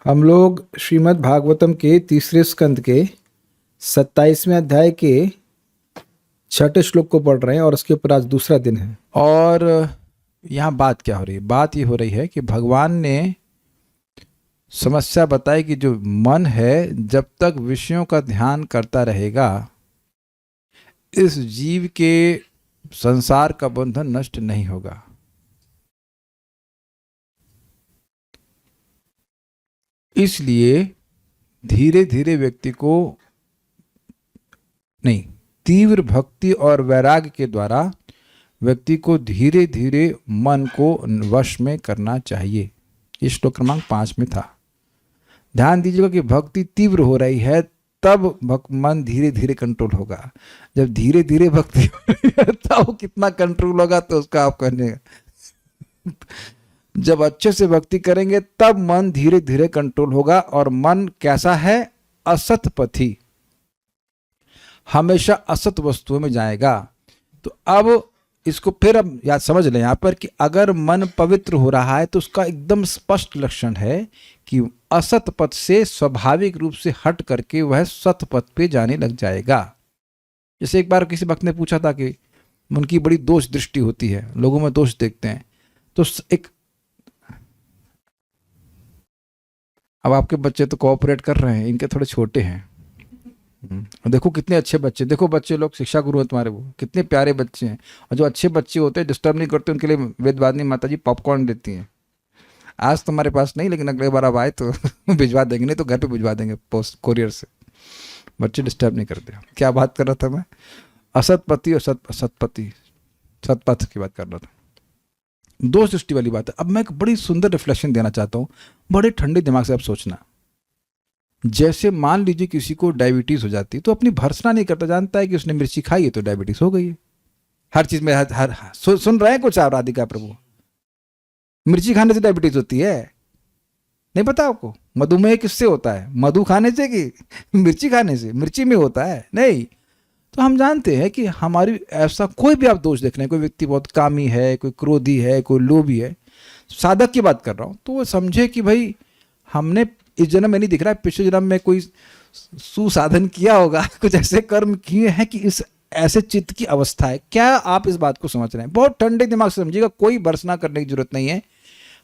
हम लोग श्रीमद् भागवतम के तीसरे स्कंद के 27वें अध्याय के 6ठे श्लोक को पढ़ रहे हैं और उसके ऊपर आज दूसरा दिन है। और यहाँ बात क्या हो रही है? बात ये हो रही है कि भगवान ने समस्या बताई कि जो मन है जब तक विषयों का ध्यान करता रहेगा इस जीव के संसार का बंधन नष्ट नहीं होगा। इसलिए धीरे धीरे व्यक्ति को नहीं, तीव्र भक्ति और वैराग्य के द्वारा व्यक्ति को धीरे धीरे मन को वश में करना चाहिए। ये श्लोक क्रमांक 5 में था। ध्यान दीजिएगा कि भक्ति तीव्र हो रही है तब मन धीरे धीरे कंट्रोल होगा। जब धीरे धीरे भक्ति हो रही है तब कितना कंट्रोल होगा तो उसका आप कहने। जब अच्छे से भक्ति करेंगे तब मन धीरे धीरे कंट्रोल होगा। और मन कैसा है? असत पथी, हमेशा असत वस्तुओं में जाएगा। तो अब इसको फिर अब याद समझ लें यहाँ पर कि अगर मन पवित्र हो रहा है तो उसका एकदम स्पष्ट लक्षण है कि असत पथ से स्वाभाविक रूप से हट करके वह सत पथ पे जाने लग जाएगा। जैसे एक बार किसी भक्त ने पूछा था कि उनकी बड़ी दोष दृष्टि होती है, लोगों में दोष देखते हैं। तो एक अब आपके बच्चे तो कोऑपरेट कर रहे हैं, इनके थोड़े छोटे हैं। देखो कितने अच्छे बच्चे, देखो बच्चे लोग शिक्षा गुरु हैं तुम्हारे, वो कितने प्यारे बच्चे हैं। और जो अच्छे बच्चे होते हैं डिस्टर्ब नहीं करते, उनके लिए वेदवादिनी माता जी पॉपकॉर्न देती हैं। आज तुम्हारे पास नहीं, लेकिन अगले बार आप आए तो भिजवा देंगे, नहीं तो घर पे भिजवा देंगे पोस्ट कोरियर से। बच्चे डिस्टर्ब नहीं करते। क्या बात कर रहा था मैं? असतपति और सतपति, सतपथ की बात कर रहा था। दोष दृष्टि वाली बात है। अब मैं एक बड़ी सुंदर रिफ्लेक्शन देना चाहता हूँ, बड़े ठंडे दिमाग से आप सोचना। जैसे मान लीजिए किसी को डायबिटीज हो जाती है तो अपनी भर्सना नहीं करता, जानता है कि उसने मिर्ची खाई है तो डायबिटीज हो गई है। हर चीज में सुन रहे हैं कुछ आप? राधिका प्रभु, मिर्ची खाने से डायबिटीज होती है? नहीं पता आपको? मधुमेह किससे होता है? मधु खाने से कि मिर्ची खाने से? मिर्ची में होता है नहीं। तो हम जानते हैं कि हमारी ऐसा कोई भी आप दोष देख रहे हैं, कोई व्यक्ति बहुत कामी है, कोई क्रोधी है, कोई लोभी है, साधक की बात कर रहा हूं, तो वो समझे कि भाई हमने इस जन्म में नहीं दिख रहा है, पिछले जन्म में कोई सुसाधन किया होगा, कुछ ऐसे कर्म किए हैं कि इस ऐसे चित्त की अवस्था है। क्या आप इस बात को समझ रहे हैं? बहुत ठंडे दिमाग से समझिएगा, कोई भर्सना करने की जरूरत नहीं है।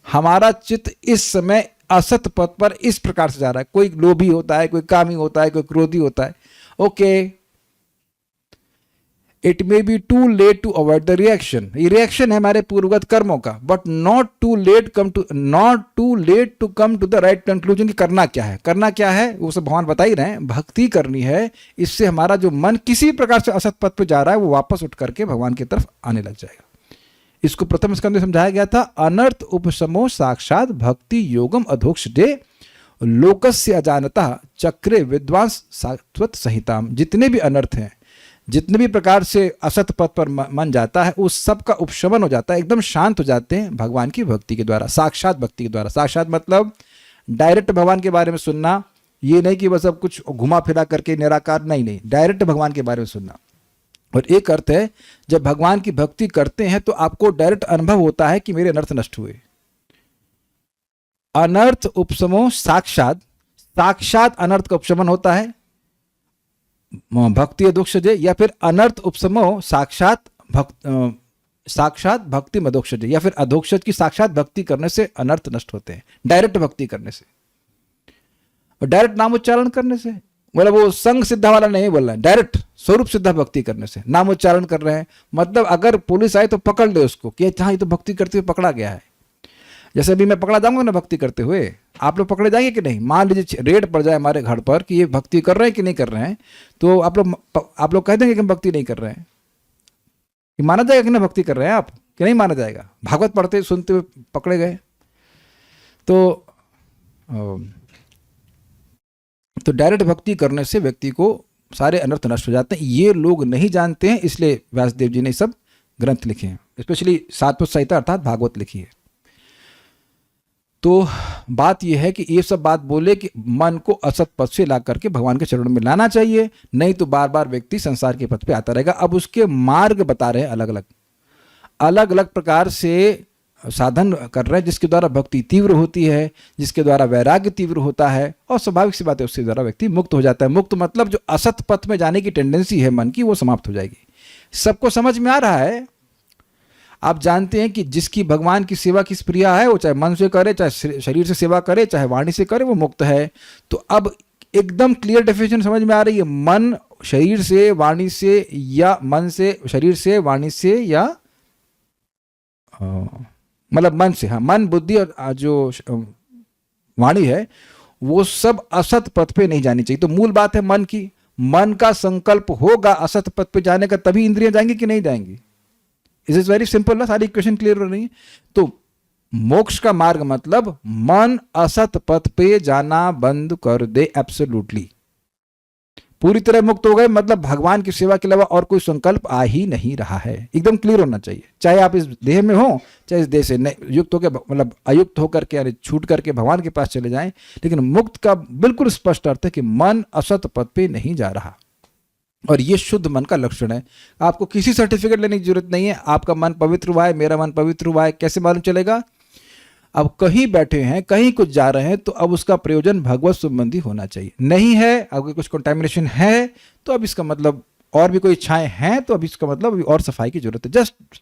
हमारा चित्त इस समय असत पथ पर इस प्रकार से जा रहा है। कोई लोभी होता है, कोई कामी होता है, कोई क्रोधी होता है। Okay, it may be too late to avoid the reaction. ये रिएक्शन है हमारे पूर्वगत कर्मों का, but not too late to come to the right conclusion. कि करना क्या है? करना क्या है वो सब भगवान बता ही रहे हैं। भक्ति करनी है, इससे हमारा जो मन किसी प्रकार से असत पथ पे जा रहा है वो वापस उठ करके भगवान की तरफ आने लग जाएगा। इसको प्रथम स्कंद में समझाया गया था। अनर्थ उपशमो साक्षात भक्ति योगम अधोक्षजे लोकस्य अजानता चक्रे विद्वांस सात्वत संहिताम। जितने भी अनर्थ हैं, जितने भी प्रकार से असत पथ पर मन जाता है, उस सब का उपशमन हो जाता है, एकदम शांत हो जाते हैं भगवान की भक्ति के द्वारा, साक्षात भक्ति के द्वारा। साक्षात मतलब डायरेक्ट भगवान के बारे में सुनना, ये नहीं कि बस अब कुछ घुमा फिरा करके निराकार, नहीं, डायरेक्ट भगवान के बारे में सुनना। और एक अर्थ है जब भगवान की भक्ति करते हैं तो आपको डायरेक्ट अनुभव होता है कि मेरे अनर्थ नष्ट हुए। अनर्थ उपशमो साक्षात, साक्षात अनर्थ का उपशमन होता है भक्ति अधोक्षजे, या फिर अनर्थ उपशमो साक्षात भक्ति मधोक्षजे, या फिर अधोक्षज की साक्षात भक्ति करने से अनर्थ नष्ट होते हैं। डायरेक्ट भक्ति करने से और डायरेक्ट नामोच्चारण करने से, मतलब वो संग सिद्धा वाला नहीं बोल रहा है, डायरेक्ट स्वरूप सिद्धा भक्ति करने से। नामोच्चारण कर रहे हैं मतलब अगर पुलिस आए तो पकड़ ले उसको कि हाँ ये तो भक्ति करते हुए पकड़ा गया है। जैसे अभी मैं पकड़ा जाऊंगा ना भक्ति करते हुए, आप लोग पकड़े जाएंगे कि नहीं? मान लीजिए रेड पड़ जाए हमारे घर पर कि ये भक्ति कर रहे हैं कि नहीं कर रहे हैं, तो आप लोग कह देंगे कि हम भक्ति नहीं कर रहे हैं। कि माना जाएगा कि ना भक्ति कर रहे हैं आप, कि नहीं माना जाएगा? भागवत पढ़ते सुनते हुए पकड़े गए तो डायरेक्ट भक्ति करने से व्यक्ति को सारे अनर्थ नष्ट हो जाते हैं। ये लोग नहीं जानते हैं, इसलिए व्यासदेव जी ने सब ग्रंथ लिखे हैं, स्पेशली सात्वत संहिता अर्थात भागवत लिखी है। तो बात यह है कि ये सब बात बोले कि मन को असत पथ से ला करके भगवान के चरणों में लाना चाहिए, नहीं तो बार बार व्यक्ति संसार के पथ पे आता रहेगा। अब उसके मार्ग बता रहे हैं अलग अलग प्रकार से साधन कर रहे हैं जिसके द्वारा भक्ति तीव्र होती है, जिसके द्वारा वैराग्य तीव्र होता है, और स्वाभाविक सी बात है उसके द्वारा व्यक्ति मुक्त हो जाता है। मुक्त मतलब जो असत पथ में जाने की टेंडेंसी है मन की, वो समाप्त हो जाएगी। सबको समझ में आ रहा है? आप जानते हैं कि जिसकी भगवान की सेवा की प्रिया है, वो चाहे मन से करे, चाहे शरीर से सेवा करे, चाहे वाणी से करे, वो मुक्त है। तो अब एकदम क्लियर डेफिनेशन समझ में आ रही है। मन शरीर से, वाणी से, या मन से, शरीर से, वाणी से, या मतलब मन से, हाँ, मन, बुद्धि और जो वाणी है, वो सब असत पथ पे नहीं जानी चाहिए। तो मूल बात है मन की। मन का संकल्प होगा असत पथ पे जाने का, तभी इंद्रियां जाएंगी कि नहीं जाएंगी। इज इज वेरी सिंपल ना, सारी इक्वेशन क्लियर हो रही है। तो मोक्ष का मार्ग मतलब मन असत पथ पे जाना बंद कर दे, एब्सोल्युटली पूरी तरह मुक्त हो गए, मतलब भगवान की सेवा के अलावा और कोई संकल्प आ ही नहीं रहा है। एकदम क्लियर होना चाहिए, चाहे आप इस देह में हो, चाहे इस देह से युक्त होकर, मतलब अयुक्त होकर के, यानी छूट करके भगवान के पास चले जाएं, लेकिन मुक्त का बिल्कुल स्पष्ट अर्थ है कि मन असत पथ पे नहीं जा रहा। और ये शुद्ध मन का लक्षण है। आपको किसी सर्टिफिकेट लेने की जरूरत नहीं है। आपका मन पवित्र हुआ है, मेरा मन पवित्र हुआ है, कैसे मालूम चलेगा? अब कहीं बैठे हैं, कहीं कुछ जा रहे हैं, तो अब उसका प्रयोजन भगवत संबंधी होना चाहिए। नहीं है, अगर कुछ कंटामिनेशन है, तो अब इसका मतलब, और भी कोई इच्छाएं हैं, तो अब इसका मतलब अभी और सफाई की जरूरत है। जस्ट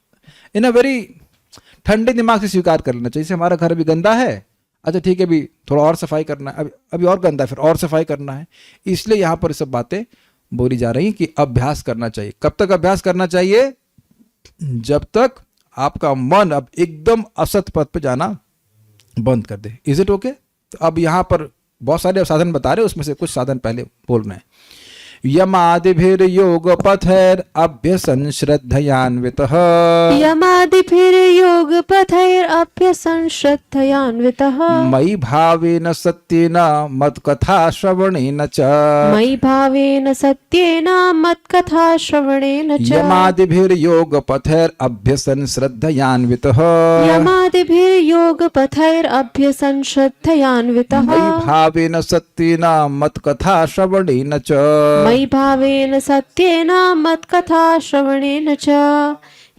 इन अ वेरी ठंडे दिमाग से स्वीकार कर लेना चाहिए। जैसे हमारा घर अभी गंदा है, अच्छा ठीक है, अभी थोड़ा और सफाई करना है, अभी और गंदा है, फिर और सफाई करना है। इसलिए यहाँ पर सब बातें बोली जा रही कि अभ्यास करना चाहिए। कब तक अभ्यास करना चाहिए? जब तक आपका मन अब एकदम असत पथ पे जाना बंद कर दे। Is it okay? तो अब यहां पर बहुत सारे साधन बता रहे हैं, उसमें से कुछ साधन पहले बोल रहे हैं। यमादिभिर्योग पथैर अभ्यसन श्रद्धयान्वितः, यमादिभिर्योग पथैर अभ्यसन श्रद्धयान्वितः, मयि भावेन सत्येन मत्कथा श्रवणेन च, मयि भावेन सत्येन मत्कथा श्रवणेन च, यमादिभिर्योग पथैर अभ्यसन श्रद्धयान्वितः, यमादिभिर्योग पथैर अभ्यसन श्रद्धयान्वितः, मयि भावेन सत्येन मत्कथा श्रवणेन च, मयि भावेन सत्येन मत्कथा श्रवणेन च,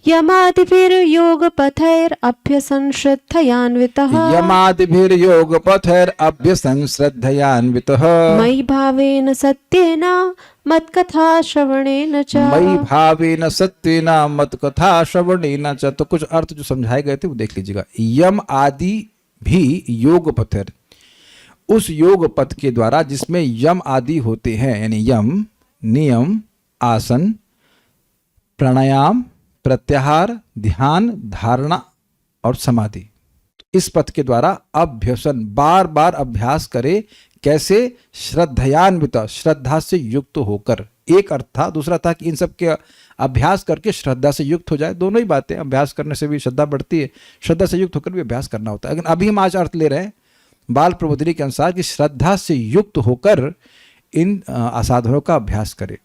यमादिभिर्योग पथैर अभ्यसन श्रद्धयान्वितः, यमादिभिर्योग पथैर अभ्यसन श्रद्धयान्वितः, मयि भावेन सत्येन मत्कथा श्रवणेन च, मयि भावेन सत्येन मत्कथा श्रवणेन च। तो कुछ अर्थ जो समझाए गए थे वो देख लीजिएगा। यम आदि भी योग पथैर, उस योग पथ के द्वारा जिसमें यम आदि होते हैं, यानी यम, नियम, आसन, प्राणायाम, प्रत्याहार, ध्यान, धारणा और समाधि, इस पथ के द्वारा अभ्यसन, बार बार अभ्यास करे। कैसे? श्रद्धयान्वित, श्रद्धा से युक्त होकर। एक अर्थ था, दूसरा था कि इन सब के अभ्यास करके श्रद्धा से युक्त हो जाए। दोनों ही बातें, अभ्यास करने से भी श्रद्धा बढ़ती है, श्रद्धा से युक्त होकर भी अभ्यास करना होता है। लेकिन अभी हम आज अर्थ ले रहे हैं बाल प्रबोधिनी के अनुसार कि श्रद्धा से युक्त होकर इन असाधनों का अभ्यास करे।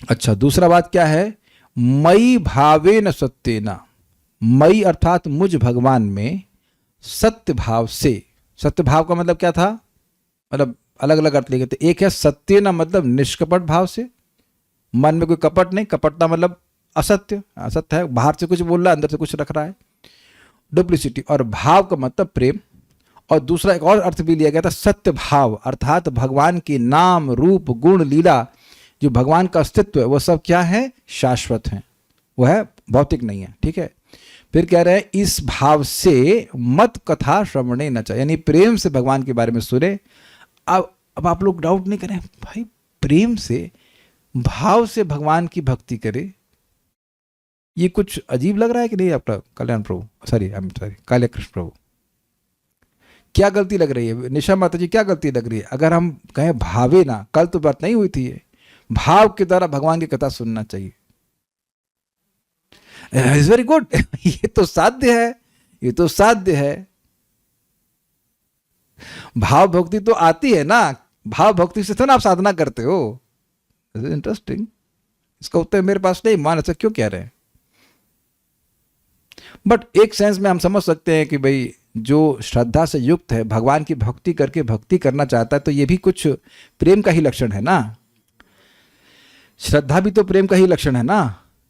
अच्छा, दूसरा बात क्या है? मयि भावेन सत्येन, मयि अर्थात मुझ भगवान में, सत्य भाव से। सत्य भाव का मतलब क्या था? मतलब अलग अलग अर्थ लेके थे। एक है सत्येन, मतलब निष्कपट भाव से, मन में कोई कपट नहीं, कपटता मतलब असत्य, असत्य है, बाहर से कुछ बोल रहा है, अंदर से कुछ रख रहा है, डुप्लिसिटी। और भाव का मतलब प्रेम। और दूसरा एक और अर्थ भी लिया गया था, सत्य भाव, अर्थात भगवान के नाम, रूप, गुण, लीला, जो भगवान का अस्तित्व है, वो सब क्या है? शाश्वत हैं, वो है भौतिक नहीं है। ठीक है। फिर कह रहे हैं इस भाव से मत कथा श्रवणे न चाहिए, यानी प्रेम से भगवान के बारे में सुने। अब आप लोग डाउट नहीं करें, भाई प्रेम से, भाव से भगवान की भक्ति करे, ये कुछ अजीब लग रहा है कि नहीं? आपका कल्याण प्रभु, सॉरी काले कृष्ण प्रभु, क्या गलती लग रही है? निशा माता जी, क्या गलती लग रही है? अगर हम कहें भावे ना, कल तो बात नहीं हुई थी, ये भाव के द्वारा भगवान की कथा सुनना चाहिए। It's very good. ये तो साध्य है, ये तो साध्य है। भाव भक्ति तो आती है ना, भाव भक्ति से तो ना आप साधना करते हो। इंटरेस्टिंग। इसका उत्तर मेरे पास नहीं, मान ऐसा क्यों कह रहे हैं? बट एक सेंस में हम समझ सकते हैं कि भाई जो श्रद्धा से युक्त है, भगवान की भक्ति करके भक्ति करना चाहता है, तो ये भी कुछ प्रेम का ही लक्षण है ना। श्रद्धा भी तो प्रेम का ही लक्षण है ना।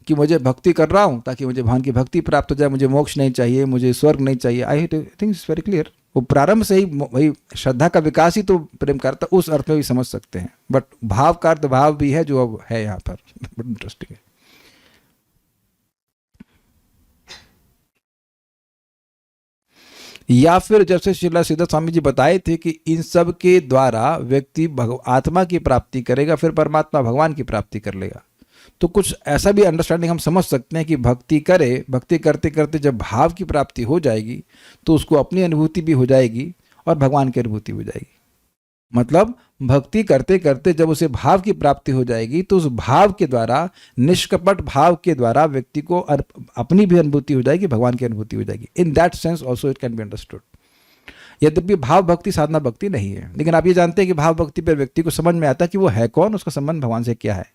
कि मुझे भक्ति कर रहा हूँ ताकि मुझे भगवान की भक्ति प्राप्त हो जाए, मुझे मोक्ष नहीं चाहिए, मुझे स्वर्ग नहीं चाहिए। I think it's very clear. वो प्रारंभ से ही वही श्रद्धा का विकास ही तो प्रेम करता, उस अर्थ में भी समझ सकते हैं। बट भाव का अर्थ भाव भी है जो अब है यहाँ पर, बड़ा इंटरेस्टिंग है। या फिर जैसे श्रीला सीधा स्वामी जी बताए थे कि इन सब के द्वारा व्यक्ति आत्मा की प्राप्ति करेगा, फिर परमात्मा भगवान की प्राप्ति कर लेगा। तो कुछ ऐसा भी अंडरस्टैंडिंग हम समझ सकते हैं कि भक्ति करे, भक्ति करते करते जब भाव की प्राप्ति हो जाएगी तो उसको अपनी अनुभूति भी हो जाएगी और भगवान की अनुभूति हो जाएगी। मतलब भक्ति करते करते जब उसे भाव की प्राप्ति हो जाएगी तो उस भाव के द्वारा, निष्कपट भाव के द्वारा व्यक्ति को अपनी भी अनुभूति हो जाएगी, भगवान की अनुभूति हो जाएगी। In that sense also it can be understood. यद्यपि भाव भक्ति साधना भक्ति नहीं है, लेकिन आप ये जानते हैं कि भाव भक्ति पर व्यक्ति को समझ में आता है कि वो है कौन, उसका संबंध भगवान से क्या है।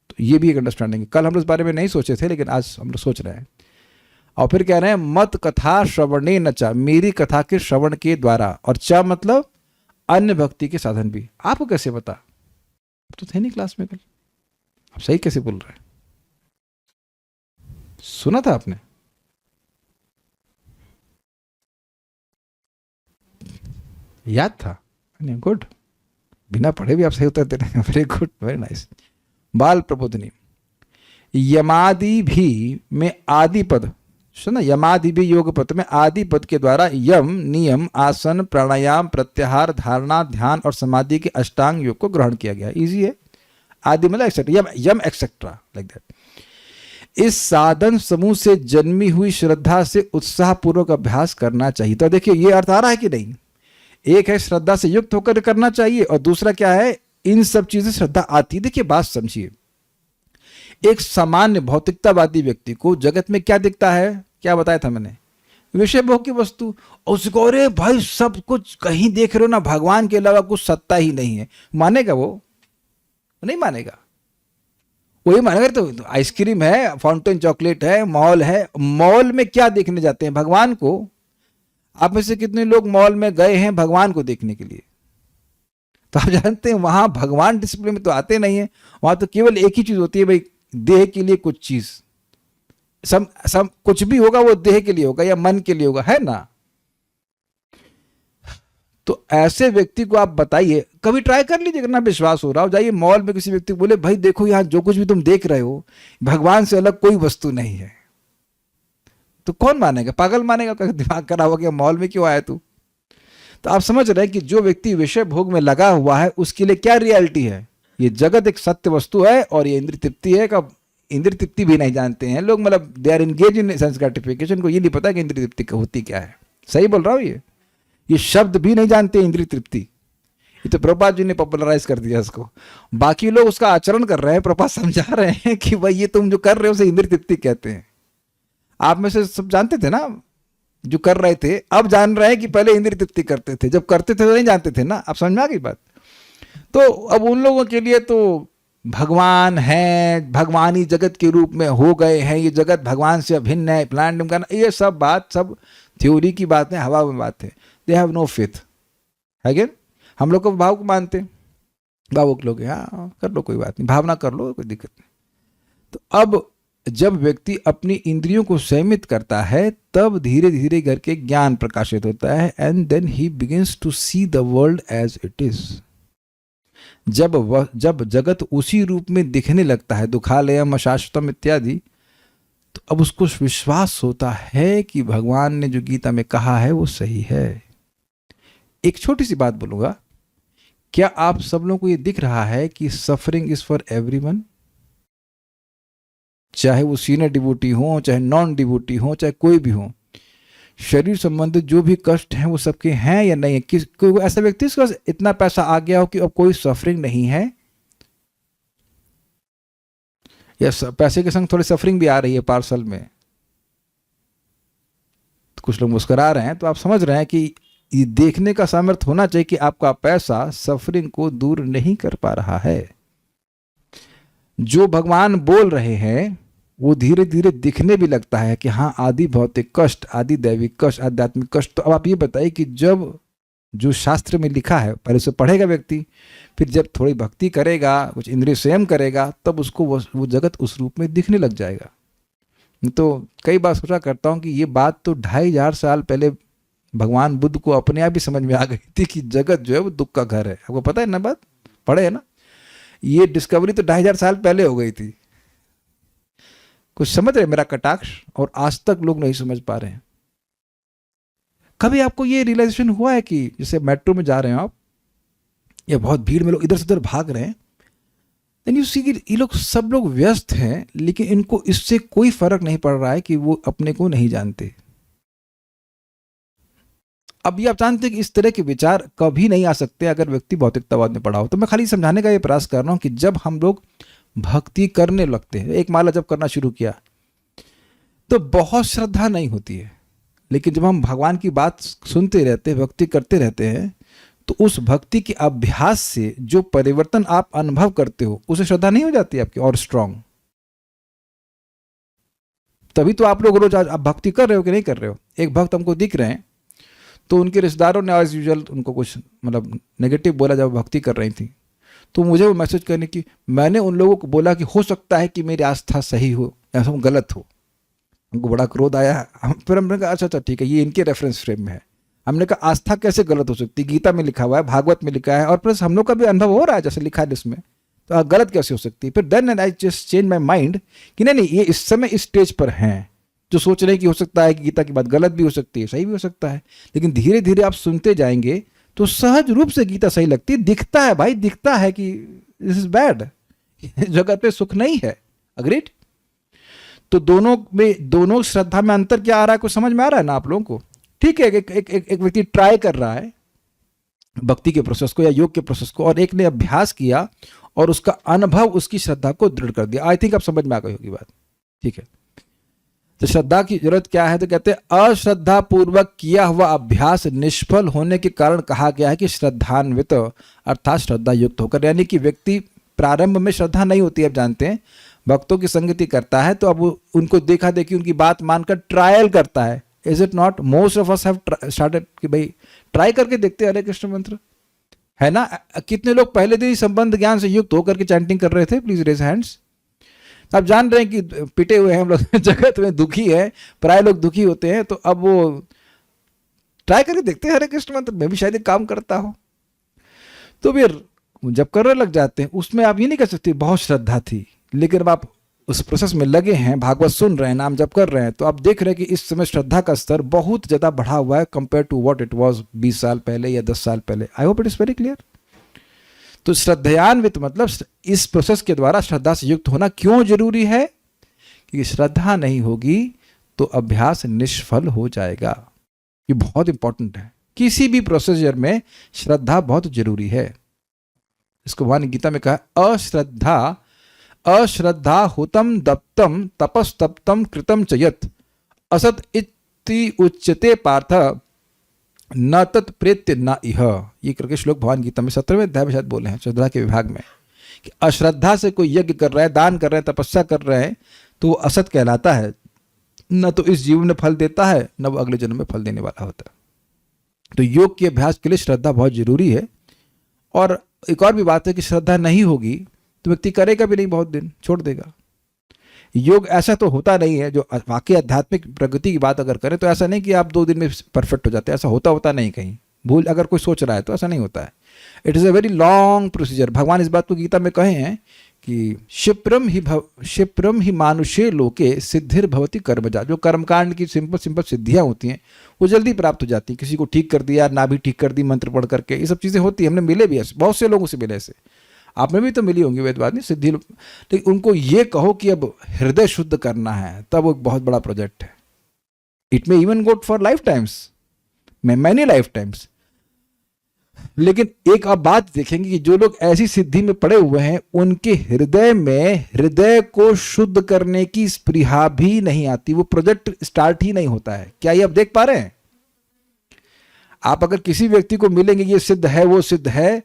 तो ये भी एक अंडरस्टैंडिंग है। कल हम लोग इस बारे में नहीं सोचे थे, लेकिन आज हम लोग सोच रहे हैं। और फिर कह रहे हैं मत कथा श्रवणे न चा, मेरी कथा के श्रवण के द्वारा। और चा मतलब अन्य भक्ति के साधन भी। आपको कैसे पता? तो थे नहीं क्लास में कल, आप सही कैसे बोल रहे हैं? सुना था आपने? याद था? गुड, बिना पढ़े भी आप सही उत्तर दे रहे हैं। Very good, very nice. बाल प्रबोधनी। यमादि भी में आदि पद, सुना, यमादि भी योग पद में आदि पद के द्वारा यम, नियम, आसन, प्राणायाम, प्रत्याहार, धारणा, ध्यान और समाधि के अष्टांग योग को ग्रहण किया गया। इजी है। आदि मतलब एक्सेट्रा, यम एक्सेट्रा, लाइक दैट। इस साधन समूह से जन्मी हुई श्रद्धा से उत्साह पूर्वक अभ्यास करना चाहिए। तो देखिए ये अर्थ आ रहा है कि नहीं? एक है श्रद्धा से युक्त होकर करना चाहिए, और दूसरा क्या है, इन सब चीजें श्रद्धा आती है। देखिए बात समझिए, एक सामान्य भौतिकतावादी व्यक्ति को जगत में क्या दिखता है? क्या बताया था मैंने? विषय भोग की वस्तु। उसको अरे भाई सब कुछ कहीं देख रहे हो ना, भगवान के अलावा कुछ सत्ता ही नहीं है। मानेगा वो? नहीं मानेगा। वही मानेगा तो आइसक्रीम है, फाउंटेन चॉकलेट है, मॉल है। मॉल में क्या देखने जाते हैं? भगवान को। आप में से कितने लोग मॉल में गए हैं भगवान को देखने के लिए? तो आप जानते हैं वहां भगवान डिस्प्ले में तो आते नहीं है। वहां तो केवल एक ही चीज होती है भाई, देह के लिए कुछ चीज, सब कुछ भी होगा वो देह के लिए होगा या मन के लिए होगा, है ना? तो ऐसे व्यक्ति को आप बताइए, कभी ट्राई कर लीजिए, ना विश्वास हो रहा हो, जाइए मॉल में किसी व्यक्ति को बोले भाई देखो यहां जो कुछ भी तुम देख रहे हो भगवान से अलग कोई वस्तु नहीं है। तो कौन मानेगा? पागल मानेगा, दिमाग खराब हो गया, मॉल में क्यों आया तू? तो आप समझ रहे हैं कि जो व्यक्ति विषय भोग में लगा हुआ है उसके लिए क्या रियलिटी है? ये जगत एक सत्य वस्तु है और ये इंद्रिय तृप्ति है। कब इंद्रिय तृप्ति भी नहीं जानते हैं लोग, मतलब they are engage in sense gratification, को ये नहीं पता कि इंद्रिय तृप्ति होती क्या है। सही बोल रहा हूँ? ये शब्द भी नहीं जानते इंद्रिय तृप्ति। ये तो प्रभुपाद जी ने पॉपुलराइज कर दिया इसको, बाकी लोग उसका आचरण कर रहे हैं। प्रभुपाद समझा रहे हैं कि भाई ये तुम जो कर रहे हो उसे इंद्रिय तृप्ति कहते हैं। आप में से सब जानते थे ना जो कर रहे थे, अब जान रहे हैं कि पहले इंद्रिय तृप्ति करते थे, जब करते थे तो नहीं जानते थे ना। आप समझ में आ गई बात? तो अब उन लोगों के लिए तो भगवान है, भगवानी जगत के रूप में हो गए हैं, ये जगत भगवान से अभिन्न है, प्लान का, ये सब बात सब थ्योरी की बात है, हवा में बात है। They have no faith. है हम लोग को भाव को मानते हैं, भावुक लोग, हाँ कर लो कोई बात नहीं, भावना कर लो कोई दिक्कत नहीं। तो अब जब व्यक्ति अपनी इंद्रियों को संयमित करता है तब धीरे धीरे करके ज्ञान प्रकाशित होता है, and then he begins to see the world as it is. जब जगत उसी रूप में दिखने लगता है, दुखालयम अशाश्वतम इत्यादि, तो अब उसको विश्वास होता है कि भगवान ने जो गीता में कहा है वो सही है। एक छोटी सी बात बोलूंगा, क्या आप सब लोगों को ये दिख रहा है कि सफरिंग इज फॉर एवरीवन? चाहे वो सीनियर डिवोटी हो, चाहे नॉन डिवोटी हो, चाहे कोई भी हो, शरीर संबंधित जो भी कष्ट हैं वो सबके हैं या नहीं है? कोई ऐसा व्यक्ति इसके पास इतना पैसा आ गया हो कि अब कोई सफरिंग नहीं है, या पैसे के संग थोड़ी सफरिंग भी आ रही है पार्सल में? तो कुछ लोग मुस्कुरा रहे हैं, तो आप समझ रहे हैं कि ये देखने का सामर्थ्य होना चाहिए कि आपका पैसा सफरिंग को दूर नहीं कर पा रहा है। जो भगवान बोल रहे हैं वो धीरे धीरे दिखने भी लगता है कि हाँ, आदि भौतिक कष्ट, आदि दैविक कष्ट, आध्यात्मिक कष्ट। तो अब आप ये बताइए कि जब जो शास्त्र में लिखा है पहले उसे पढ़ेगा व्यक्ति, फिर जब थोड़ी भक्ति करेगा, कुछ इंद्रिय संयम करेगा, तब उसको वो जगत उस रूप में दिखने लग जाएगा। तो कई बार सोचा करता हूँ कि ये बात तो 2500 साल पहले भगवान बुद्ध को अपने आप ही समझ में आ गई थी कि जगत जो है वो दुख का घर है। आपको पता है ना, बात पढ़े है ना, ये डिस्कवरी तो 2500 साल पहले हो गई थी। कुछ समझ रहे मेरा कटाक्ष? और आज तक लोग नहीं समझ पा रहे हैं। कभी आपको ये रियलाइजेशन हुआ है कि जैसे मेट्रो में जा रहे हैं आप, या बहुत भीड़ में लोग इधर से उधर भाग रहे हैं, देन यू सी कि ये लोग सब लोग व्यस्त हैं, लेकिन इनको इससे कोई फर्क नहीं पड़ रहा है कि वो अपने को नहीं जानते। अब ये आप जानते हैं कि इस तरह के विचार कभी नहीं आ सकते अगर व्यक्ति भौतिकतावाद में पढ़ा हो। तो मैं खाली समझाने का ये प्रयास कर रहा हूँ कि जब हम लोग भक्ति करने लगते हैं, एक माला जब करना शुरू किया तो बहुत श्रद्धा नहीं होती है, लेकिन जब हम भगवान की बात सुनते रहते हैं, भक्ति करते रहते हैं, तो उस भक्ति के अभ्यास से जो परिवर्तन आप अनुभव करते हो, उसे श्रद्धा नहीं हो जाती आपकी और स्ट्रांग। तभी तो आप लोग रोज आज आप भक्ति कर रहे हो कि नहीं कर रहे हो। एक भक्त हमको दिख रहे हैं, तो उनके रिश्तेदारों ने एज यूजुअल उनको कुछ मतलब नेगेटिव बोला जब भक्ति कर रही थी, तो मुझे वो मैसेज करने की, मैंने उन लोगों को बोला कि हो सकता है कि मेरी आस्था सही हो या गलत हो। हमको बड़ा क्रोध आया। फिर हमने कहा अच्छा ठीक है, ये इनके रेफरेंस फ्रेम में है। हमने कहा आस्था कैसे गलत हो सकती? गीता में लिखा हुआ है, भागवत में लिखा है, और प्लस हम लोग का भी अनुभव हो रहा है जैसे लिखा है इसमें, तो गलत कैसे हो सकती है? फिर then I just change my mind कि नहीं ये इस समय इस स्टेज पर हैं जो सोच रहे हैं कि हो सकता है कि गीता की बात गलत भी हो सकती है, सही भी हो सकता है, लेकिन धीरे धीरे आप सुनते जाएंगे तो सहज रूप से गीता सही लगती है। दिखता है भाई, दिखता है कि दिस इज बैड, जगत पे सुख नहीं है। अग्रीड? तो दोनों श्रद्धा में अंतर क्या आ रहा है, कुछ समझ में आ रहा है ना आप लोगों को? ठीक है, एक व्यक्ति ट्राई कर रहा है भक्ति के प्रोसेस को या योग के प्रोसेस को, और एक ने अभ्यास किया और उसका अनुभव उसकी श्रद्धा को दृढ़ कर दिया। आई थिंक आप समझ में आ गई होगी बात। ठीक है, तो श्रद्धा की जरूरत क्या है? तो कहते हैं अश्रद्धा पूर्वक किया हुआ अभ्यास निष्फल होने के कारण कहा गया है कि श्रद्धान्वित अर्थात श्रद्धा युक्त होकर, यानी कि व्यक्ति प्रारंभ में श्रद्धा नहीं होती, आप जानते हैं, भक्तों की संगति करता है तो अब उनको देखा देखी उनकी बात मानकर ट्रायल करता है। Is it not? Most of us have started कि भाई ट्राई करके देखते हैं हरे कृष्ण मंत्र, है ना? कितने लोग पहले दिन संबंध ज्ञान से युक्त होकर के चैंटिंग कर रहे थे? Please raise hands. आप जान रहे हैं कि पिटे हुए हैं हम लोग, जगत में दुखी है, प्राय लोग दुखी होते हैं, तो अब वो ट्राई करके देखते हैं हरे कृष्ण मंत्र, मैं भी शायद एक काम करता हूं। तो फिर जब करने लग जाते हैं, उसमें आप ये नहीं कह सकते बहुत श्रद्धा थी, लेकिन अब आप उस प्रोसेस में लगे हैं, भागवत सुन रहे हैं, नाम जप कर रहे हैं, तो आप देख रहे हैं कि इस समय श्रद्धा का स्तर बहुत ज़्यादा बढ़ा हुआ है compare to what it was 20 साल पहले या 10 साल पहले। I hope it is very clear. तो श्रद्धान्वित मतलब इस प्रोसेस के द्वारा श्रद्धा से युक्त होना क्यों जरूरी है? क्योंकि श्रद्धा नहीं होगी तो अभ्यास निष्फल हो जाएगा। ये बहुत इंपॉर्टेंट है, किसी भी प्रोसीजर में श्रद्धा बहुत जरूरी है। इसको भगवान गीता में कहा अश्रद्धा हुतम दत्तम तपस्तप्तम कृतम च यत् असत इति उच्यते पार्थ न तत्प्रेत्य न इह। ये करके श्लोक भगवान गीता में 17वें अध्याय में शायद बोले हैं, श्रद्धा के विभाग में, कि अश्रद्धा से कोई यज्ञ कर रहा है, दान कर रहे हैं, तपस्या कर रहे हैं, तो वो असत कहलाता है, न तो इस जीवन में फल देता है, न वो अगले जन्म में फल देने वाला होता है। तो योग के अभ्यास के लिए श्रद्धा बहुत जरूरी है। और एक और भी बात है कि श्रद्धा नहीं होगी तो व्यक्ति करेगा भी नहीं, बहुत दिन छोड़ देगा। योग ऐसा तो होता नहीं है, जो वाकई आध्यात्मिक प्रगति की बात अगर करें तो ऐसा नहीं कि आप 2 दिन में परफेक्ट हो जाते हैं, ऐसा होता नहीं कहीं। भूल अगर कोई सोच रहा है तो ऐसा नहीं होता है। It is a very long procedure. भगवान इस बात को गीता में कहे हैं कि क्षिप्रम ही मानुषे लोके सिद्धिर भवति कर्मजा। जो कर्मकांड की सिंपल सिद्धियां होती हैं वो जल्दी प्राप्त हो जाती हैं। किसी को ठीक कर दिया, ना भी ठीक कर दी मंत्र पढ़ करके, ये सब चीज़ें होती हैं। हमने मिले भी ऐसे, बहुत से लोगों से मिले ऐसे, आप में भी तो मिली होंगी वेदवादी सिद्धि। लेकिन उनको ये कहो कि अब हृदय शुद्ध करना है, तब वो एक बहुत बड़ा प्रोजेक्ट है। It may even go for life times, many life times. लेकिन एक आप बात देखेंगे कि जो लोग ऐसी सिद्धि में पड़े हुए हैं, उनके हृदय में हृदय को शुद्ध करने की स्पृहा भी नहीं आती, वो प्रोजेक्ट स्टार्ट ही नहीं होता है। क्या ये आप देख पा रहे हैं? आप अगर किसी व्यक्ति को मिलेंगे ये सिद्ध है, वो सिद्ध है,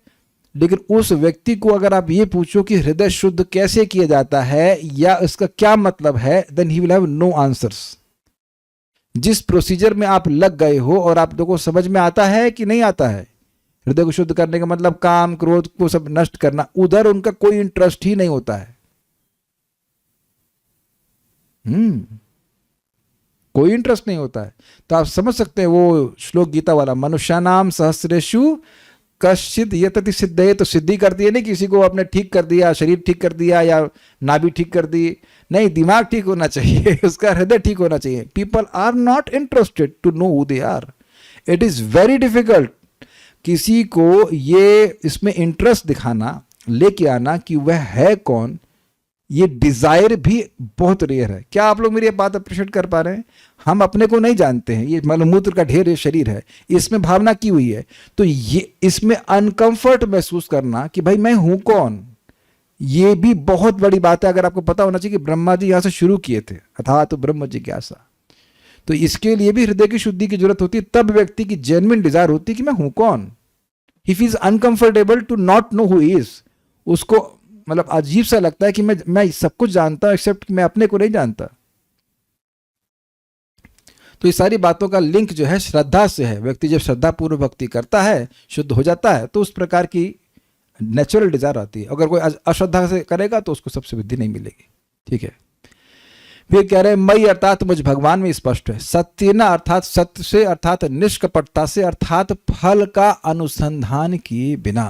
लेकिन उस व्यक्ति को अगर आप ये पूछो कि हृदय शुद्ध कैसे किया जाता है या इसका क्या मतलब है, then he will have no answers. जिस प्रोसीजर में आप लग गए हो और आप लोगों को समझ में आता है कि नहीं आता है, हृदय को शुद्ध करने का मतलब काम क्रोध को सब नष्ट करना, उधर उनका कोई इंटरेस्ट ही नहीं होता है। कोई इंटरेस्ट नहीं होता है। तो आप समझ सकते हैं वो श्लोक गीता वाला, मनुष्यानाम सहस्रेषु कश्चित् यतति सिद्धये, तो सिद्धि कर दिए नहीं, किसी को आपने ठीक कर दिया, शरीर ठीक कर दिया या नाभि ठीक कर दी, नहीं, दिमाग ठीक होना चाहिए, उसका हृदय ठीक होना चाहिए। People are not interested to know who they are. It is very difficult किसी को ये इसमें इंटरेस्ट दिखाना, लेके आना कि वह है कौन। ये डिजायर भी बहुत रेयर है। क्या आप लोग मेरी बात अप्रिशिएट कर पा रहे हैं? हम अपने को नहीं जानते हैं, ये मलमूत्र का ढेर शरीर है, इसमें भावना की हुई है, तो ये इसमें अनकंफर्ट महसूस करना कि भाई मैं हूं कौन, ये भी बहुत बड़ी बात है। अगर आपको पता होना चाहिए कि ब्रह्मा जी यहां से शुरू किए थे, अर्थात तो ब्रह्म जिज्ञासा, तो इसके लिए भी हृदय की शुद्धि की जरूरत होती है। तब व्यक्ति की जेन्युइन डिजायर होती है कि मैं हूं कौन। He feels uncomfortable to not know who is. उसको मतलब अजीब सा लगता है कि मैं सब कुछ जानता हूं एक्सेप्ट मैं अपने को नहीं जानता। तो इस सारी बातों का लिंक जो है श्रद्धा से है। व्यक्ति जब श्रद्धा पूर्व भक्ति करता है, शुद्ध हो जाता है, तो उस प्रकार की नेचुरल डिजायर आती है। अगर कोई अश्रद्धा से करेगा तो उसको सबसे वृद्धि नहीं मिलेगी। ठीक है, फिर कह रहे हैं मई अर्थात मुझ भगवान में स्पष्ट है, सत्येना अर्थात सत्य से, अर्थात निष्कपटता से, अर्थात फल का अनुसंधान किए बिना।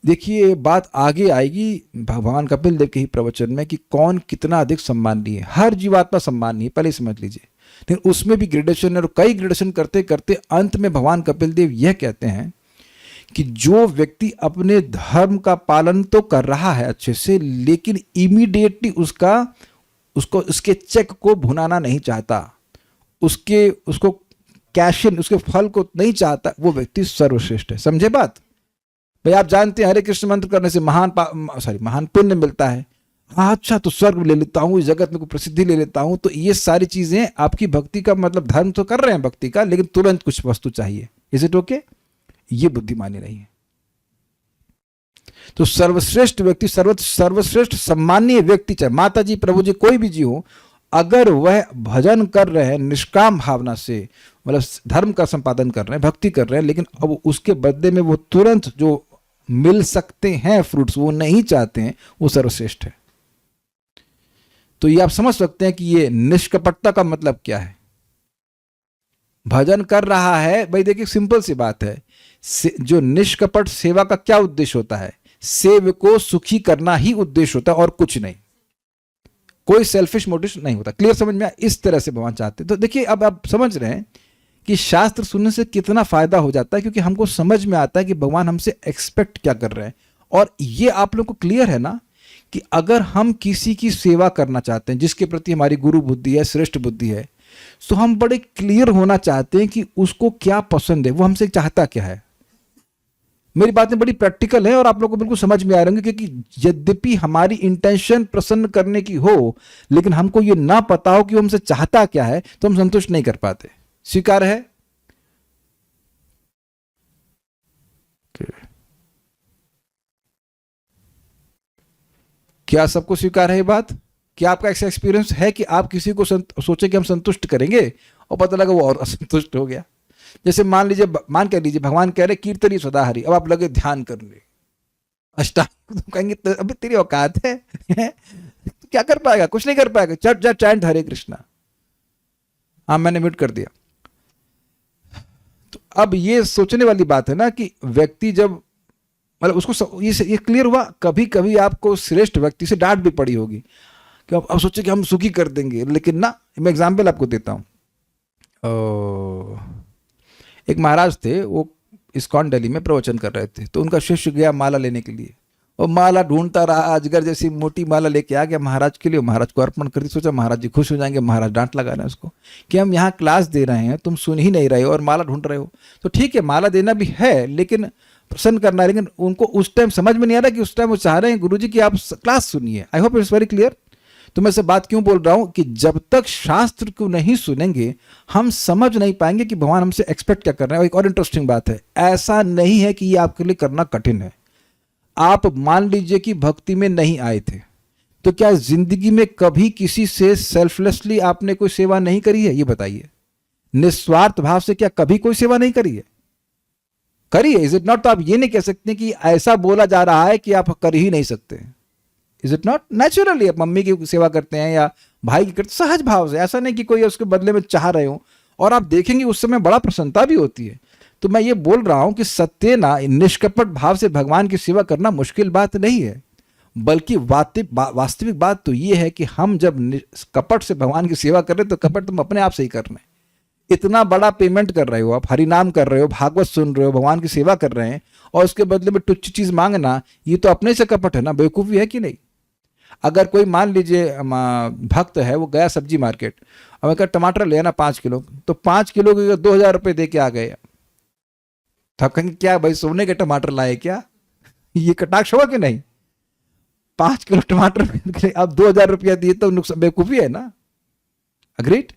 देखिए बात आगे आएगी भगवान कपिल देव के ही प्रवचन में कि कौन कितना अधिक सम्माननीय है। हर जीवात्मा सम्माननीय, पहले समझ लीजिए, लेकिन उसमें भी ग्रेडेशन है, और कई ग्रेडेशन करते करते अंत में भगवान कपिल देव यह कहते हैं कि जो व्यक्ति अपने धर्म का पालन तो कर रहा है अच्छे से, लेकिन इमीडिएटली उसको उसके चेक को भुनाना नहीं चाहता, उसको कैश इन, उसके फल को नहीं चाहता, वो व्यक्ति सर्वश्रेष्ठ है। समझे बात? भाई आप जानते हैं हरे कृष्ण मंत्र करने से महान पुण्य मिलता है। अच्छा, तो स्वर्ग ले लेता हूँ, इस जगत में कोई प्रसिद्धि ले लेता हूँ। तो ये सारी चीजें आपकी भक्ति का मतलब, धर्म तो कर रहे हैं भक्ति का, लेकिन तुरंत कुछ वस्तु चाहिए। Is it okay? ये बुद्धिमानी नहीं है। तो सर्वश्रेष्ठ व्यक्ति, सर्वश्रेष्ठ सम्मानीय व्यक्ति, चाहे माता जी, प्रभु जी, कोई भी जी हो, अगर वह भजन कर रहे हैं निष्काम भावना से, मतलब धर्म का संपादन कर रहे हैं, भक्ति कर रहे हैं, लेकिन अब उसके बदले में वो तुरंत जो मिल सकते हैं फ्रूट्स वो नहीं चाहते हैं, वो सर्वश्रेष्ठ है। तो ये आप समझ सकते हैं कि ये निष्कपटता का मतलब क्या है। भजन कर रहा है, भाई देखिए सिंपल सी बात है, जो निष्कपट सेवा का क्या उद्देश्य होता है? सेव को सुखी करना ही उद्देश्य होता है और कुछ नहीं, कोई सेल्फिश मोटिव नहीं होता। क्लियर समझ में? इस तरह से भगवान चाहते हैं। तो देखिए अब आप समझ रहे हैं कि शास्त्र सुनने से कितना फायदा हो जाता है, क्योंकि हमको समझ में आता है कि भगवान हमसे एक्सपेक्ट क्या कर रहे हैं। और ये आप लोग को क्लियर है ना कि अगर हम किसी की सेवा करना चाहते हैं जिसके प्रति हमारी गुरु बुद्धि है, श्रेष्ठ बुद्धि है, तो हम बड़े क्लियर होना चाहते हैं कि उसको क्या पसंद है, वो हमसे चाहता क्या है। मेरी बातें बड़ी प्रैक्टिकल है और आप लोगों को बिल्कुल समझ में आ रहे होंगे, क्योंकि यद्यपि हमारी इंटेंशन प्रसन्न करने की हो, लेकिन हमको ये ना पता हो कि वो हमसे चाहता क्या है, तो हम संतुष्ट नहीं कर पाते। स्वीकार है? क्या सबको स्वीकार है ये बात? क्या आपका ऐसा एक्सपीरियंस है कि आप किसी को सोचे कि हम संतुष्ट करेंगे और पता लगा वो और असंतुष्ट हो गया? जैसे मान कह लीजिए भगवान कह रहे कीर्तनी सदा हरि, अब आप लगे ध्यान करने अष्टांग, तो कहेंगे तो अभी तेरी औकात है तो क्या कर पाएगा? कुछ नहीं कर पाएगा। चट जा चैंट हरे कृष्णा। हाँ, मैंने म्यूट कर दिया। तो अब ये सोचने वाली बात है ना कि व्यक्ति जब मतलब उसको ये क्लियर हुआ, कभी कभी आपको श्रेष्ठ व्यक्ति से डांट भी पड़ी होगी कि अब सोचे कि हम सुखी कर देंगे, लेकिन ना, मैं एग्जाम्पल आपको देता हूँ। एक महाराज थे, वो इस्कॉन दिल्ली में प्रवचन कर रहे थे, तो उनका शिष्य गया माला लेने के लिए, और माला ढूंढता रहा, अजगर जैसी मोटी माला लेके आ गया महाराज के लिए, महाराज को अर्पण कर दी। सोचा महाराज जी खुश हो जाएंगे, महाराज डांट लगा रहे हैं उसको कि हम यहाँ क्लास दे रहे हैं, तुम सुन ही नहीं रहे हो और माला ढूंढ रहे हो। तो ठीक है, माला देना भी है, लेकिन प्रसन्न करना है। लेकिन उनको उस टाइम समझ में नहीं आ रहा कि उस टाइम वो चाह रहे हैं गुरुजी कि आप क्लास सुनिए। I hope it's very clear. तो मैं से बात क्यों बोल रहा हूं कि जब तक शास्त्र को नहीं सुनेंगे हम समझ नहीं पाएंगे कि भगवान हमसे एक्सपेक्ट क्या कर रहे हैं। और एक और इंटरेस्टिंग बात है, ऐसा नहीं है कि ये आपके लिए करना कठिन है। आप मान लीजिए कि भक्ति में नहीं आए थे, तो क्या जिंदगी में कभी किसी से सेल्फलेसली आपने कोई सेवा नहीं करी है? ये बताइए। निस्वार्थ भाव से क्या कभी कोई सेवा नहीं करी है? करिए, इज इट नॉट? तो आप ये नहीं कह सकते कि ऐसा बोला जा रहा है कि आप कर ही नहीं सकते। Is it not? नेचुरली आप मम्मी की सेवा करते हैं या भाई की करते, सहज भाव से, ऐसा नहीं कि कोई उसके बदले में चाह रहे हो, और आप देखेंगे उस समय बड़ा प्रसन्नता भी होती है। तो मैं ये बोल रहा हूं कि सत्य ना, निष्कपट भाव से भगवान की सेवा करना मुश्किल बात नहीं है, बल्कि वास्तविक बात तो ये है कि हम जब कपट से भगवान की सेवा कर रहे हैं तो कपट तुम अपने आप से ही कर रहे हैं। इतना बड़ा पेमेंट कर रहे हो, आप हरिनाम कर रहे हो, भागवत सुन रहे हो, भगवान की सेवा कर रहे हैं, और उसके बदले में तुच्छ चीज मांगना, ये तो अपने से कपट है ना, बेवकूफ़ी है कि नहीं? अगर कोई मान लीजिए भक्त है, वो गया सब्जी मार्केट, और मैं कहा टमाटर ले आना 5 किलो, तो 5 किलो के 2,000 रुपये दे के आ गए, तो आप कहेंगे क्या भाई सोने के टमाटर लाए क्या? ये कटाक्ष होगा कि नहीं? 5 किलो टमाटर आप 2,000 रुपया दिए तो नुकसान, बेवकूफ़ी है ना। अग्रीड?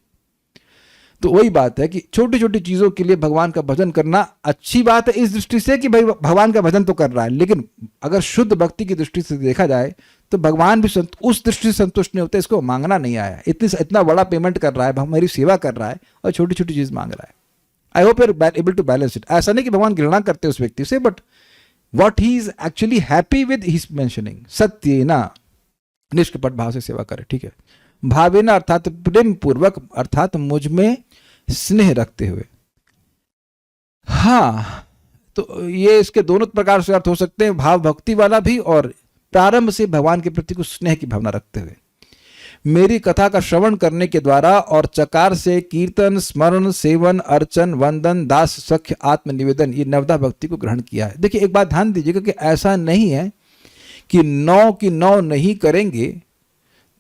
तो वही बात है कि छोटी छोटी चीजों के लिए भगवान का भजन करना अच्छी बात है इस दृष्टि से कि भाई भगवान का भजन तो कर रहा है, लेकिन अगर शुद्ध भक्ति की दृष्टि से देखा जाए तो भगवान भी उस दृष्टि से संतुष्ट नहीं होते। इसको मांगना नहीं आया, इतना बड़ा पेमेंट कर रहा है, हमारी सेवा कर रहा है, और छोटी छोटी चीज मांग रहा है। I hope you are able to balance it. ऐसा नहीं कि भगवान घृणा करते उस व्यक्ति से, but what he is actually happy with he is mentioning, सत्य ना, निष्कपट भाव से सेवा करे, ठीक है। भावेना अर्थात प्रेम पूर्वक, अर्थात मुझ में स्नेह रखते हुए। हाँ, तो ये इसके दोनों प्रकार से अर्थ हो सकते हैं, भाव भक्ति वाला भी और प्रारंभ से भगवान के प्रति कुछ स्नेह की भावना रखते हुए। मेरी कथा का श्रवण करने के द्वारा और चकार से कीर्तन, स्मरण, सेवन, अर्चन, वंदन, दास सख्य, आत्मनिवेदन, ये नवदा भक्ति को ग्रहण किया है। देखिए एक बात ध्यान दीजिएगा कि ऐसा नहीं है कि 9 की 9 नहीं करेंगे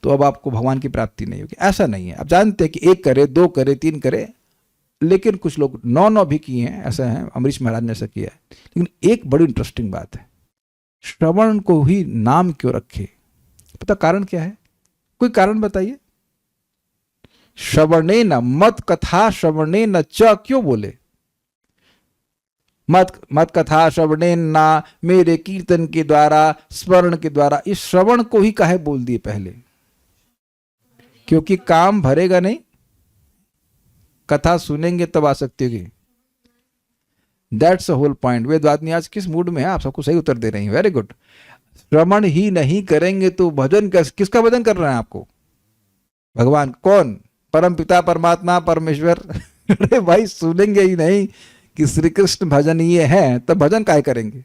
तो अब आपको भगवान की प्राप्ति नहीं होगी, ऐसा नहीं है। आप जानते हैं कि 1 करे, 2 करे, 3 करे, लेकिन कुछ लोग 9 भी किए हैं, ऐसा है, अमरीश महाराज ने ऐसा किया है। लेकिन एक बड़ी इंटरेस्टिंग बात है, श्रवण को ही नाम क्यों रखे? पता कारण क्या है? कोई कारण बताइए। श्रवणे न, मत कथा श्रवणे न च क्यों बोले? मत कथा श्रवणे न, मेरे कीर्तन के द्वारा, स्मरण के द्वारा, इस श्रवण को ही काहे बोल दिए पहले? क्योंकि काम भरेगा नहीं, कथा सुनेंगे तब आसक्ति होगी। That's the whole point. Vedvadini आज किस मूड में है? आप सबको सही उत्तर दे रही हैं, वेरी गुड। श्रवण ही नहीं करेंगे तो भजन किसका भजन कर रहे हैं आपको? भगवान। कौन? परम पिता, परमात्मा, परमेश्वर। अरे भाई सुनेंगे ही नहीं कि श्री कृष्ण भजन ये है, तब भजन काय करेंगे?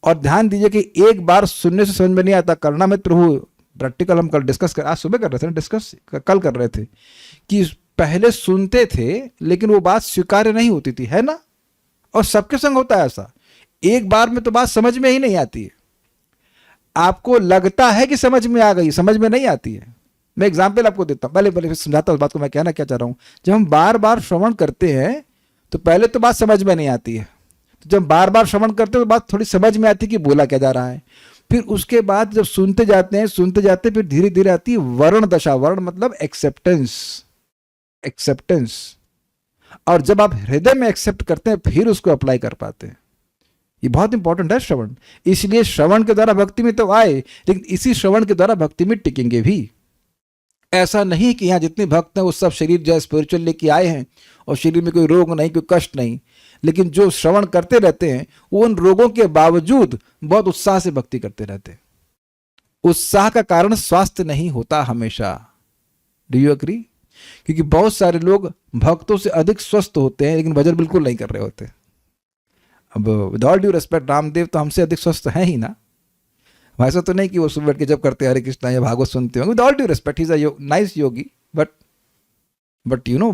और ध्यान दीजिए कि एक बार सुनने से समझ में नहीं आता, करना में प्रभु प्रैक्टिकल हम कल डिस्कस कर, आज सुबह कर रहे थे ना, डिस्कस कल कर रहे थे कि पहले सुनते थे लेकिन वो बात स्वीकार्य नहीं होती थी, है ना? और सबके संग होता है ऐसा, एक बार में तो बात समझ में ही नहीं आती है। आपको लगता है कि समझ में आ गई, समझ में नहीं आती है। मैं एग्जाम्पल आपको देता हूं, पहले समझाता हूं उस बात को। मैं कहना क्या चाह रहा हूं, जब हम बार बार श्रवण करते हैं तो पहले तो बात समझ में नहीं आती है, तो जब बार बार श्रवण करते हैं तो बात थोड़ी समझ में आती है कि बोला क्या जा रहा है। फिर उसके बाद जब सुनते जाते फिर धीरे धीरे आती है वर्ण दशा। वर्ण मतलब एक्सेप्टेंस। और जब आप हृदय में एक्सेप्ट करते हैं फिर उसको अप्लाई कर पाते हैं। ये बहुत इंपॉर्टेंट है श्रवण। इसलिए श्रवण के द्वारा भक्ति में तो आए, लेकिन इसी श्रवण के द्वारा भक्ति में टिकेंगे भी। ऐसा नहीं कि यहाँ जितने भक्त हैं वो सब शरीर जो स्पिरिचुअल लेके आए हैं और शरीर में कोई रोग नहीं, कोई कष्ट नहीं, लेकिन जो श्रवण करते रहते हैं वो उन रोगों के बावजूद बहुत उत्साह से भक्ति करते रहते हैं। उत्साह का कारण स्वास्थ्य नहीं होता हमेशा। Do you agree? क्योंकि बहुत सारे लोग भक्तों से अधिक स्वस्थ होते हैं लेकिन भजन बिल्कुल नहीं कर रहे होते। अब with all due respect, Ramdev तो हमसे अधिक स्वस्थ हैं ही ना। वैसा तो नहीं कि वो सुबह बैठ के जब करते हरे कृष्णा या भागवत सुनते होंगे। With all due respect, he is a nice Yogi, but you know,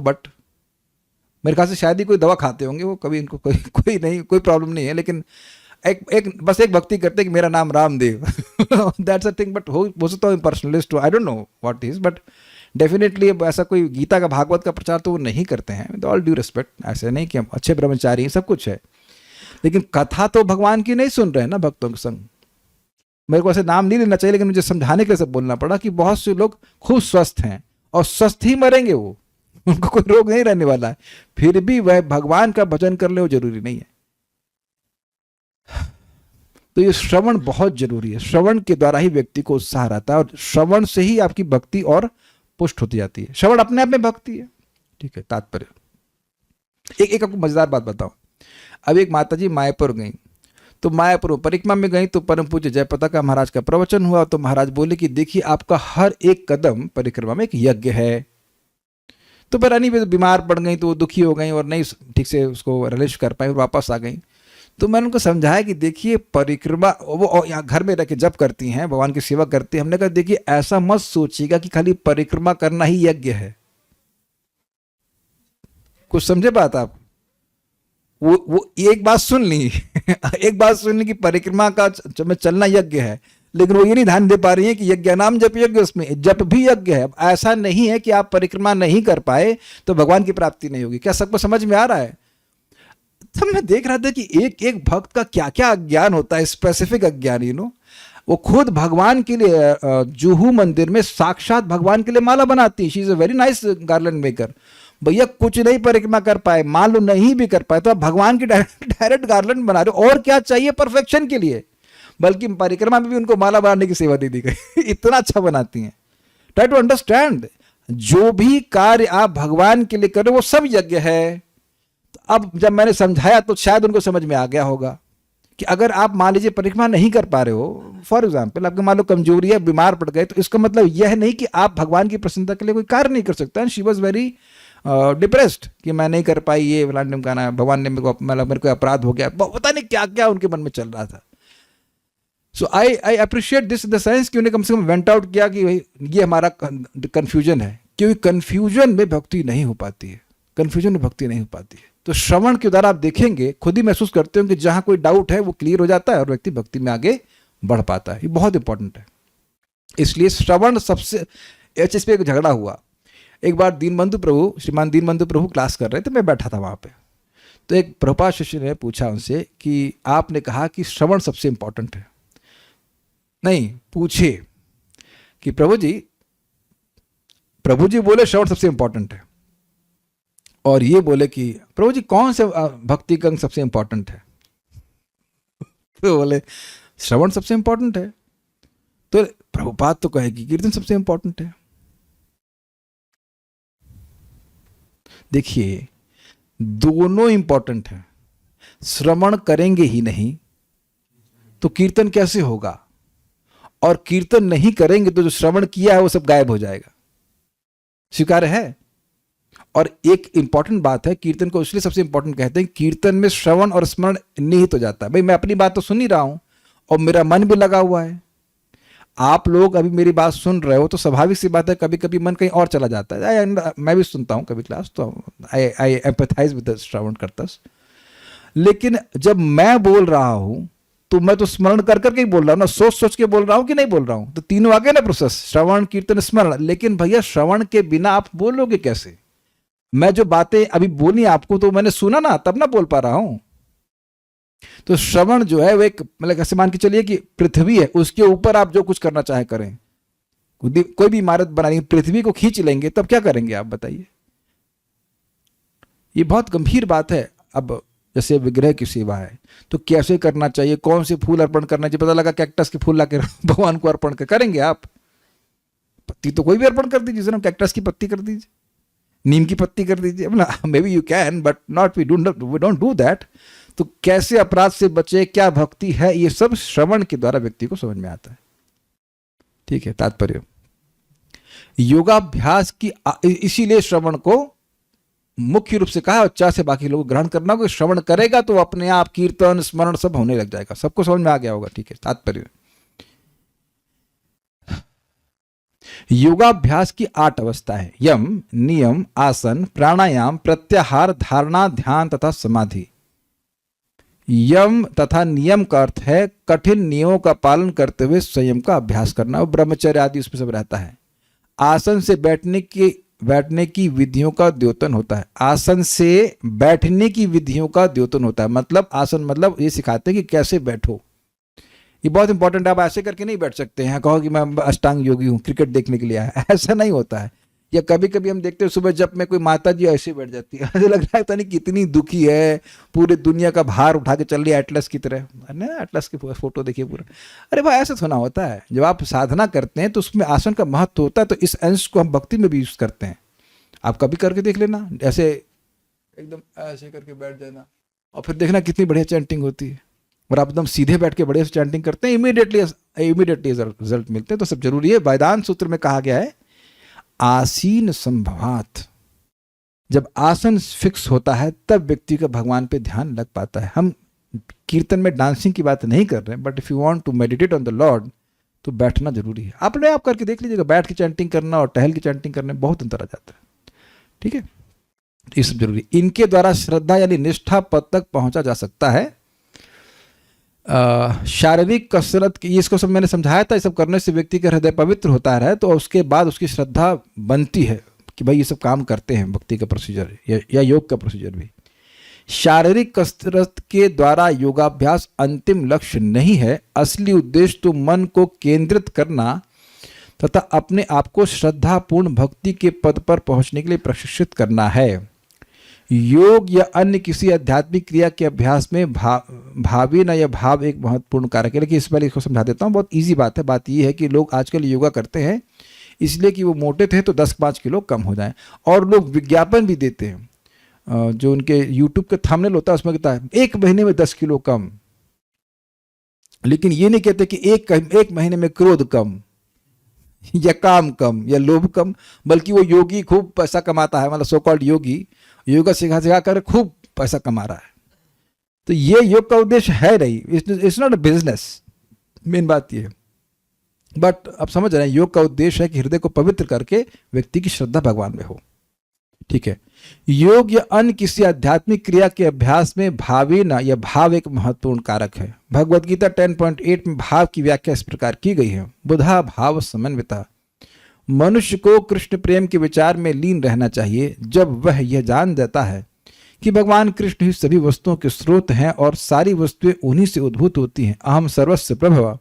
मेरे ख्याल से शायद ही कोई दवा खाते होंगे वो, कभी इनको कोई प्रॉब्लम नहीं है। लेकिन बस एक भक्ति करते हैं कि मेरा नाम Ramdev. That's a thing. But हो सकता है personalist, I don't know what is, but definitely ऐसा कोई गीता का, भागवत का प्रचार तो वो नहीं करते हैं। विद ऑल ड्यू रिस्पेक्ट, ऐसे नहीं कि हम अच्छे ब्रह्मचारी हैं, सब कुछ है, लेकिन कथा तो भगवान की नहीं सुन रहे हैं ना भक्तों के संग। मेरे को ऐसे नाम नहीं लेना चाहिए, लेकिन मुझे समझाने के लिए सब बोलना पड़ा कि बहुत से लोग खूब स्वस्थ हैं और स्वस्थ ही मरेंगे, वो उनको कोई रोग नहीं रहने वाला है, फिर भी वह भगवान का भजन कर ले, वो जरूरी नहीं है। तो ये श्रवण बहुत जरूरी है। श्रवण के द्वारा ही व्यक्ति को उत्साह रहता है और श्रवण से ही आपकी भक्ति और पुष्ट होती जाती है। श्रवण अपने आप में भक्ति है, ठीक है। तात्पर्य एक आपको मजेदार बात बताऊं। अब एक माता जी मायापुर गई, तो मायापुर परिक्रमा में गई तो परम पूज्य जयप्रताप महाराज का प्रवचन हुआ, तो महाराज बोले कि देखिए आपका हर एक कदम परिक्रमा में एक यज्ञ है। तो पर रानी बीमार पड़ गई तो वो दुखी हो गई और नहीं ठीक से उसको रिलीज कर पाई और वापस आ गई। तो मैंने उनको समझाया कि देखिए परिक्रमा वो यहाँ घर में रह के जप करती हैं, भगवान की सेवा करती हैं। हमने कहा देखिए ऐसा मत सोचिएगा कि खाली परिक्रमा करना ही यज्ञ है। कुछ समझे बात आप? वो एक बात सुन ली एक बात सुन ली कि परिक्रमा का में चलना यज्ञ है, लेकिन वो ये नहीं ध्यान दे पा रही है कि यज्ञ नाम जप यज्ञ, उसमें जप भी यज्ञ है। ऐसा नहीं है कि आप परिक्रमा नहीं कर पाए तो भगवान की प्राप्ति नहीं होगी। क्या सबको समझ में आ रहा है? तब मैं देख रहा था कि एक एक भक्त का क्या क्या अज्ञान होता है, स्पेसिफिक अज्ञान। वो खुद भगवान के लिए जुहू मंदिर में साक्षात भगवान के लिए माला बनाती है। She is a very nice garland maker. भैया कुछ नहीं परिक्रमा कर पाए, मान लो नहीं भी कर पाए, तो आप भगवान की डायरेक्ट गार्लैंड बना रहे हो। और क्या चाहिए परफेक्शन के लिए? बल्कि परिक्रमा में भी उनको माला बनाने की सेवा दे दी गई इतना अच्छा बनाती हैं। ट्राई टू अंडरस्टैंड, जो भी कार्य आप भगवान के लिए कर रहे हो वो सब यज्ञ है। तो अब जब मैंने समझाया तो शायद उनको समझ में आ गया होगा कि अगर आप मान लीजिए परिक्रमा नहीं कर पा रहे हो, फॉर एग्जाम्पल आपके मान लो कमजोरी है, बीमार पड़ गए, तो इसका मतलब यह नहीं कि आप भगवान की प्रसन्नता के लिए कोई कार्य नहीं कर सकते। शी वॉज वेरी डिप्रेस्ड कि मैं नहीं कर पाई, ये गाना भगवान ने मेरे को अपराध हो गया, पता नहीं क्या क्या उनके मन में चल रहा था। So I appreciate this in the sense कि उन्हें कम से कम वेंट आउट किया कि भाई ये हमारा कन्फ्यूजन है, क्योंकि कन्फ्यूजन में भक्ति नहीं हो पाती है। कन्फ्यूजन में भक्ति नहीं हो पाती है। तो श्रवण के द्वारा आप देखेंगे, खुद ही महसूस करते हो कि जहां कोई डाउट है वो क्लियर हो जाता है और व्यक्ति भक्ति में आगे बढ़ पाता है। ये बहुत इंपॉर्टेंट है। इसलिए श्रवण सबसे, इस पे एक झगड़ा हुआ। एक बार दीनबंधु प्रभु, श्रीमान दीनबंधु प्रभु क्लास कर रहे थे, मैं बैठा था वहां पे। तो एक प्रभुपाद शिष्य ने पूछा उनसे कि आपने कहा कि श्रवण सबसे इंपॉर्टेंट है। नहीं, पूछे कि प्रभु जी बोले श्रवण सबसे इंपॉर्टेंट है, और ये बोले कि प्रभु जी कौन से भक्ति का अंग सबसे इंपॉर्टेंट है? तो बोले श्रवण सबसे इंपॉर्टेंट है। तो प्रभुपाद तो कहेगी कीर्तन सबसे इंपॉर्टेंट है। देखिए दोनों इंपॉर्टेंट है। श्रवण करेंगे ही नहीं तो कीर्तन कैसे होगा, और कीर्तन नहीं करेंगे तो जो श्रवण किया है वो सब गायब हो जाएगा। स्वीकार है? और एक इंपॉर्टेंट बात है, कीर्तन को इसलिए सबसे इंपॉर्टेंट कहते हैं, कीर्तन में श्रवण और स्मरण निहित हो जाता है। भाई मैं अपनी बात तो सुन ही रहा हूं और मेरा मन भी लगा हुआ है। आप लोग अभी मेरी बात सुन रहे हो तो स्वाभाविक सी बात है कभी कभी मन कहीं और चला जाता है। मैं भी सुनता हूं कभी क्लास, तो आई एम्पैथाइज विद द श्रवण करतस। लेकिन जब मैं बोल रहा हूं तो मैं तो स्मरण कर करके ही बोल रहा हूं ना, सोच सोच के बोल रहा हूं कि नहीं बोल रहा हूं। तो तीनों आ गए ना प्रोसेस, श्रवण कीर्तन स्मरण। लेकिन भैया श्रवण के बिना आप बोलोगे कैसे? मैं जो बातें अभी बोली आपको तो मैंने सुना ना, तब ना बोल पा रहा हूं। तो श्रवण जो है वो एक, मतलब ऐसे मान के चलिए कि पृथ्वी है, उसके ऊपर आप जो कुछ करना चाहे करें। कोई भी इमारत बनानी, पृथ्वी को खींच लेंगे तब क्या करेंगे आप बताइए? ये बहुत गंभीर बात है। अब जैसे विग्रह की सेवा है तो कैसे करना चाहिए, कौन से फूल अर्पण करना चाहिए, पता लगा कैक्टस के फूल लाके भगवान को अर्पण करेंगे आप? पत्ती तो कोई भी अर्पण कर दीजिए, जरा कैक्टस की पत्ती कर दीजिए, नीम की पत्ती कर दीजिए। May be you can but not we don't do that. तो कैसे अपराध से बचे, क्या भक्ति है, ये सब श्रवण के द्वारा व्यक्ति को समझ में आता है। ठीक है, तात्पर्य योगाभ्यास की, इसीलिए श्रवण को मुख्य रूप से कहा, उच्चार से बाकी लोग ग्रहण करना होगा। श्रवण करेगा तो अपने आप कीर्तन स्मरण सब होने लग जाएगा। सबको समझ में आ गया होगा? ठीक है, तात्पर्य योगाभ्यास की 8 अवस्था है। यम, नियम, आसन, प्राणायाम, प्रत्याहार, धारणा, ध्यान तथा समाधि। यम तथा नियम का अर्थ है कठिन नियमों का पालन करते हुए संयम का अभ्यास करना, और ब्रह्मचर्य आदि उसमें सब रहता है। आसन से बैठने की विधियों का द्योतन होता है। आसन से बैठने की विधियों का द्योतन होता है, मतलब आसन मतलब ये सिखाते हैं कि कैसे बैठो। ये बहुत इंपॉर्टेंट है। आप ऐसे करके नहीं बैठ सकते हैं, कहो कि मैं अष्टांग योगी हूँ, क्रिकेट देखने के लिए आया, ऐसा नहीं होता है। या कभी कभी हम देखते हैं सुबह जब में कोई माता जी ऐसे बैठ जाती है, ऐसे लग रहा है पता नहीं कितनी दुखी है, पूरे दुनिया का भार उठा के चल रही है एटलस की तरह। एटलस की फोटो देखिए पूरा। अरे भाई ऐसे थोड़ा होता है। जब आप साधना करते हैं तो उसमें आसन का महत्व होता है, तो इस अंश को हम भक्ति में भी यूज करते हैं। आप कभी करके देख लेना, ऐसे एकदम ऐसे करके बैठ जाना, और फिर देखना कितनी बढ़िया चैंटिंग होती है, और आप एकदम सीधे बैठ के बढ़िया से चैंटिंग करते हैं, इमीडिएटली रिजल्ट मिलते हैं। तो सब जरूरी है। वेदांत सूत्र में कहा गया है आसीन संभवात, जब आसन फिक्स होता है तब व्यक्ति का भगवान पे ध्यान लग पाता है। हम कीर्तन में डांसिंग की बात नहीं कर रहे हैं, but if you want to meditate on the lord तो बैठना जरूरी है। अपने आप करके देख लीजिएगा, बैठ के चैंटिंग करना और टहल के चैंटिंग करने में बहुत अंतर आ जाता है। ठीक है, ये सब जरूरी। इनके द्वारा श्रद्धा यानी निष्ठा पद तक पहुंचा जा सकता है। शारीरिक कसरत की, इसको सब मैंने समझाया था, ये सब करने से व्यक्ति का हृदय पवित्र होता है, तो उसके बाद उसकी श्रद्धा बनती है कि भाई ये सब काम करते हैं, भक्ति का प्रोसीजर या योग का प्रोसीजर भी। शारीरिक कसरत के द्वारा योगाभ्यास अंतिम लक्ष्य नहीं है। असली उद्देश्य तो मन को केंद्रित करना तथा अपने आप को श्रद्धापूर्ण भक्ति के पद पर पहुंचने के लिए प्रशिक्षित करना है। योग या अन्य किसी आध्यात्मिक क्रिया के अभ्यास में भावी न या भाव एक महत्वपूर्ण कारक है। लेकिन इस बार इसको समझा देता हूँ, बहुत इजी बात है। बात यह है कि लोग आजकल योगा करते हैं इसलिए कि वो मोटे थे तो 10-5 किलो कम हो जाएं, और लोग विज्ञापन भी देते हैं। जो उनके यूट्यूब के थंबनेल होता है उसमें कहता है 1 महीने में 10 किलो कम, लेकिन ये नहीं कहते कि एक महीने में क्रोध कम या काम कम या लोभ कम, बल्कि वो योगी खूब पैसा कमाता है, मतलब सो कॉल्ड योगी योगा सिखा कर खूब पैसा कमा रहा है। तो ये योग का उद्देश्य है नहीं, it's not a business. Main बात ये है। बट अब समझ रहे हैं, योग का उद्देश्य है कि हृदय को पवित्र करके व्यक्ति की श्रद्धा भगवान में हो। ठीक है, योग या अन्य किसी आध्यात्मिक क्रिया के अभ्यास में भावेन या भाव एक महत्वपूर्ण कारक है। भगवद गीता 10.8 में भाव की व्याख्या इस प्रकार की गई है, बुधा भाव समन्विता। मनुष्य को कृष्ण प्रेम के विचार में लीन रहना चाहिए। जब वह यह जान जाता है कि भगवान कृष्ण ही सभी वस्तुओं के स्रोत हैं और सारी वस्तुएं उन्हीं से उद्भूत होती हैं, अहम सर्वस्व प्रभव,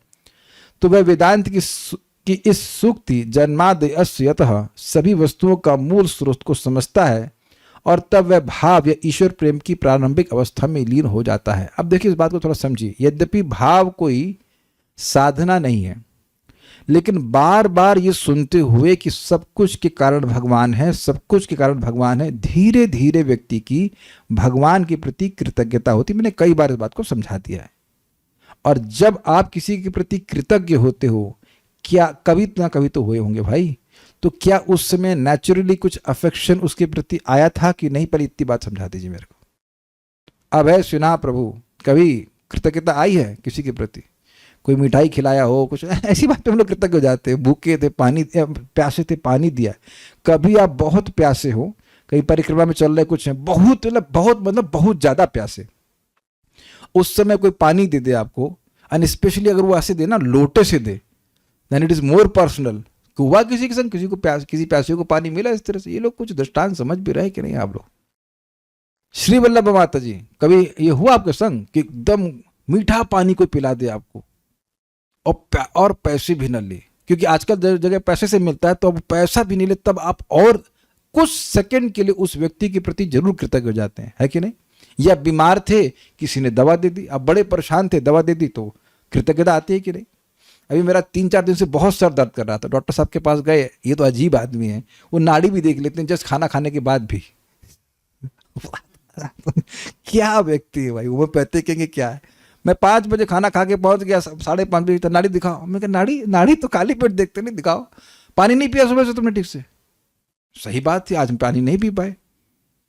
तो वह वेदांत की इस सूक्ति जन्मादि अस्य यतः सभी वस्तुओं का मूल स्रोत को समझता है, और तब वह भाव या ईश्वर प्रेम की प्रारंभिक अवस्था में लीन हो जाता है। अब देखिए, इस बात को थोड़ा समझिए। यद्यपि भाव कोई साधना नहीं है, लेकिन बार बार ये सुनते हुए कि सब कुछ के कारण भगवान है, सब कुछ के कारण भगवान है, धीरे धीरे व्यक्ति की भगवान के प्रति कृतज्ञता होती। मैंने कई बार इस बात को समझा दिया है। और जब आप किसी के प्रति कृतज्ञ होते हो, क्या कभी ना कभी तो हुए होंगे भाई, तो क्या उस समय नेचुरली कुछ अफेक्शन उसके प्रति आया था कि नहीं? पर इतनी बात समझा दीजिए मेरे को। अब है सुना प्रभु, कभी कृतज्ञता आई है किसी के प्रति? कोई मिठाई खिलाया हो, कुछ ऐसी बात पे हम लोग कृतज्ञ हो जाते हैं। भूखे थे, पानी प्यासे थे, पानी दिया। कभी आप बहुत प्यासे हो, कहीं परिक्रमा में चल रहे, कुछ है बहुत बहुत ज्यादा प्यासे, उस समय कोई पानी दे दे आपको, एंड स्पेशली अगर वो ऐसे दे ना, लोटे से दे, then it is more personal. हुआ किसी के संग, किसी प्यासे को पानी मिला इस तरह से। ये लोग कुछ दृष्टांत समझ भी रहे कि नहीं आप लोग? श्री वल्लभ माता जी, कभी ये हुआ आपके संग कि एकदम मीठा पानी कोई पिला दे आपको और पैसे भी न ले? क्योंकि आजकल जगह पैसे से मिलता है, तो अब पैसा भी नहीं ले, तब आप और कुछ सेकंड के लिए उस व्यक्ति के प्रति जरूर कृतज्ञ हो जाते हैं, है कि नहीं? या बीमार थे, किसी ने दवा दे दी, आप बड़े परेशान थे, दवा दे दी, तो कृतज्ञता आती है कि नहीं? अभी मेरा 3-4 दिन से बहुत सर दर्द कर रहा था, डॉक्टर साहब के पास गए। ये तो अजीब आदमी है, वो नाड़ी भी देख लेते हैं जस्ट खाना खाने के बाद भी। क्या व्यक्ति है भाई, वो पैते कहेंगे क्या है। मैं 5 बजे खाना खा के पहुंच गया, 5:30 बजे तक नाड़ी दिखाओ। मैं कहा नाड़ी तो खाली पेट देखते नहीं, दिखाओ। पानी नहीं पिया सुबह से तुमने ठीक से? सही बात थी, आज हम पानी नहीं पी पाए,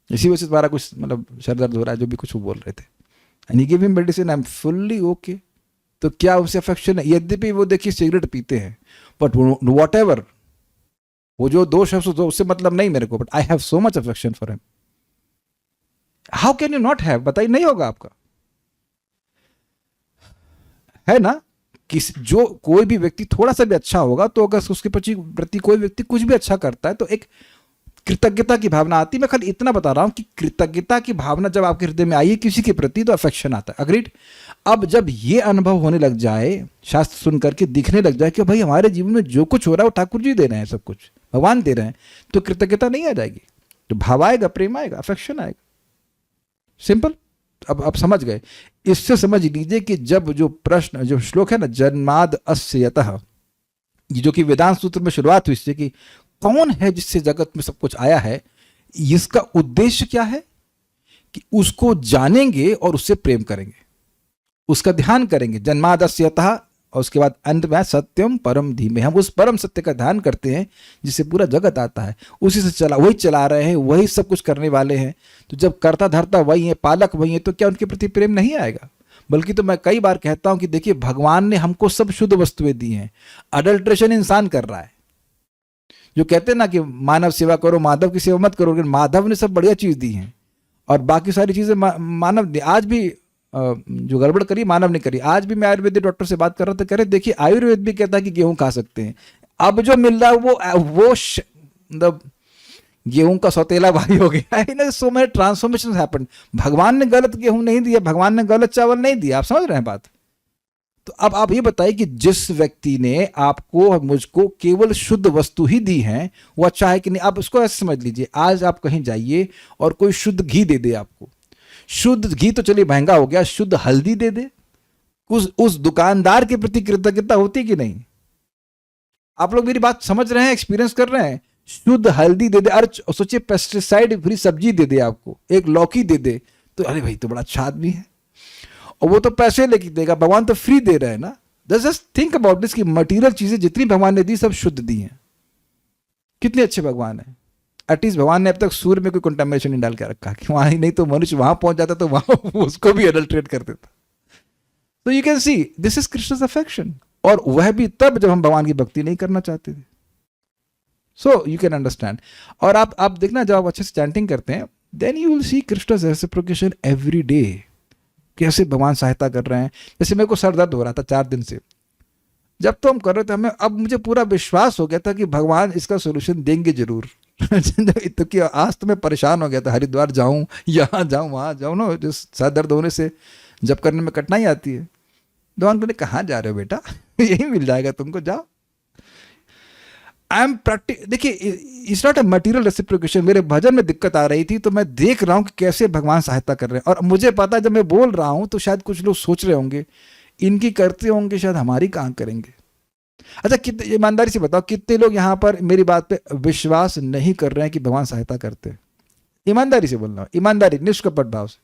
इसी वजह से तुम्हारा कुछ मतलब सर दर्द हो रहा है, जो भी कुछ वो बोल रहे थे। And he give him medicine, I am fully okay. तो क्या उनसे अफेक्शन है? यद्यपि वो देखिए सिगरेट पीते हैं, बट वॉट एवर, वो जो दोष है उससे मतलब नहीं मेरे को, but I have so much affection for him. How can you not have? बताइए, नहीं होगा आपका? है ना? जो कोई भी व्यक्ति थोड़ा सा भी अच्छा होगा, तो अगर उसके प्रति कोई व्यक्ति कुछ भी अच्छा करता है, तो एक कृतज्ञता की भावना आती है। मैं खाली इतना बता रहा हूं कि कृतज्ञता की भावना जब आपके हृदय में आई है किसी के प्रति, तो अफेक्शन आता है। अग्रीड? अब जब ये अनुभव होने लग जाए, शास्त्र सुन करके दिखने लग जाए कि भाई हमारे जीवन में जो कुछ हो रहा है वो ठाकुर जी दे रहे हैं, सब कुछ भगवान दे रहे हैं, तो कृतज्ञता नहीं आ जाएगी, तो भाव आएगा, प्रेम आएगा, अफेक्शन आएगा। सिंपल। अब समझ गए? इससे समझ लीजिए कि जब जो श्लोक है ना, जन्माद अस्य यतः, जो कि वेदांत सूत्र में शुरुआत हुई इससे कि कौन है जिससे जगत में सब कुछ आया है, इसका उद्देश्य क्या है? कि उसको जानेंगे और उससे प्रेम करेंगे, उसका ध्यान करेंगे। जन्मादस्यतः और उसके बाद अंत में सत्यम परम धीमे, हम उस परम सत्य का ध्यान करते हैं जिससे पूरा जगत आता है, उसी से वही चला रहे हैं, वही सब कुछ करने वाले हैं। तो जब कर्ता धर्ता वही है, पालक वही है, तो क्या उनके प्रति प्रेम नहीं आएगा? बल्कि तो मैं कई बार कहता हूं कि देखिए, भगवान ने हमको सब शुद्ध वस्तुएं दी हैं, अडल्ट्रेशन इंसान कर रहा है। जो कहते हैं ना कि मानव सेवा करो, माधव की सेवा मत करो, लेकिन माधव ने सब बढ़िया चीज दी है और बाकी सारी चीजें मानव ने आज भी जो गड़बड़ करी मानव ने करी। आज भी मैं आयुर्वेदिक डॉक्टर से बात कर रहा था, कह रहे देखिए आयुर्वेद भी कहता है कि गेहूं खा सकते हैं। अब जो मिल रहा है वो मतलब गेहूं का सौतेला भाई हो गया है। सो मेरे ट्रांसफॉर्मेशन हैपन। भगवान ने गलत गेहूं नहीं दिया, भगवान ने गलत चावल नहीं दिया। आप समझ रहे हैं बात? तो अब आप ये बताइए कि जिस व्यक्ति ने आपको और मुझको केवल शुद्ध वस्तु ही दी है, वो अच्छा है कि नहीं? आप उसको ऐसे समझ लीजिए, आज आप कहीं जाइए और कोई शुद्ध घी दे दे आपको, शुद्ध घी तो चलिए महंगा हो गया, शुद्ध हल्दी दे दे, उस दुकानदार के प्रति कृतज्ञता होती कि नहीं? आप लोग मेरी बात समझ रहे हैं, एक्सपीरियंस कर रहे हैं? शुद्ध हल्दी दे दे, अरे सोचिए पेस्टिसाइड फ्री सब्जी दे दे आपको, एक लौकी दे दे, तो अरे भाई तो बड़ा अच्छा आदमी है। और वो तो पैसे लेके देगा, भगवान तो फ्री दे रहे हैं ना। जस्ट थिंक अबाउट दिस कि मटीरियल चीजें जितनी भगवान ने दी सब शुद्ध दी हैं। कितने अच्छे भगवान है। एटलीस्ट भगवान ने अब तक सूर्य में कोई कंटामिनेशन नहीं डाल के रखा कि वहां ही, नहीं तो मनुष्य वहां पहुंच जाता तो वहां उसको भी अडल्ट्रेट कर देता। तो you can see this is Krishna's affection, और वह भी तब जब हम भगवान की भक्ति नहीं करना चाहते थे। So you can understand. और आप देखना, जब आप अच्छे से चैंटिंग करते हैं, then you will see Krishna's reciprocation every डे, कैसे भगवान सहायता कर रहे हैं। जैसे मेरे को सर दर्द हो रहा था 4 दिन से, जब तो हम कर रहे थे, हमें अब मुझे पूरा विश्वास हो गया था कि भगवान इसका सोल्यूशन देंगे जरूर। तो कि आज तो मैं परेशान हो गया था, हरिद्वार जाऊं, यहाँ जाऊं, वहां जाऊं ना, जो सर दर्द होने से जब करने में कठिनाई आती है। भगवान बोले कहाँ जा रहे हो बेटा, यही मिल जाएगा तुमको, जाओ। आई एम देखिए, it's not a material reciprocation. मेरे भजन में दिक्कत आ रही थी, तो मैं देख रहा हूं कि कैसे भगवान सहायता कर रहे हैं। और मुझे पता है, जब मैं बोल रहा हूं तो शायद कुछ लोग सोच रहे होंगे इनकी करते होंगे, शायद हमारी कहाँ करेंगे। अच्छा, कितने, ईमानदारी से बताओ, कितने लोग यहाँ पर मेरी बात पे विश्वास नहीं कर रहे हैं कि भगवान सहायता करते हैं? ईमानदारी से बोलना, ईमानदारी, निष्कपट भाव से।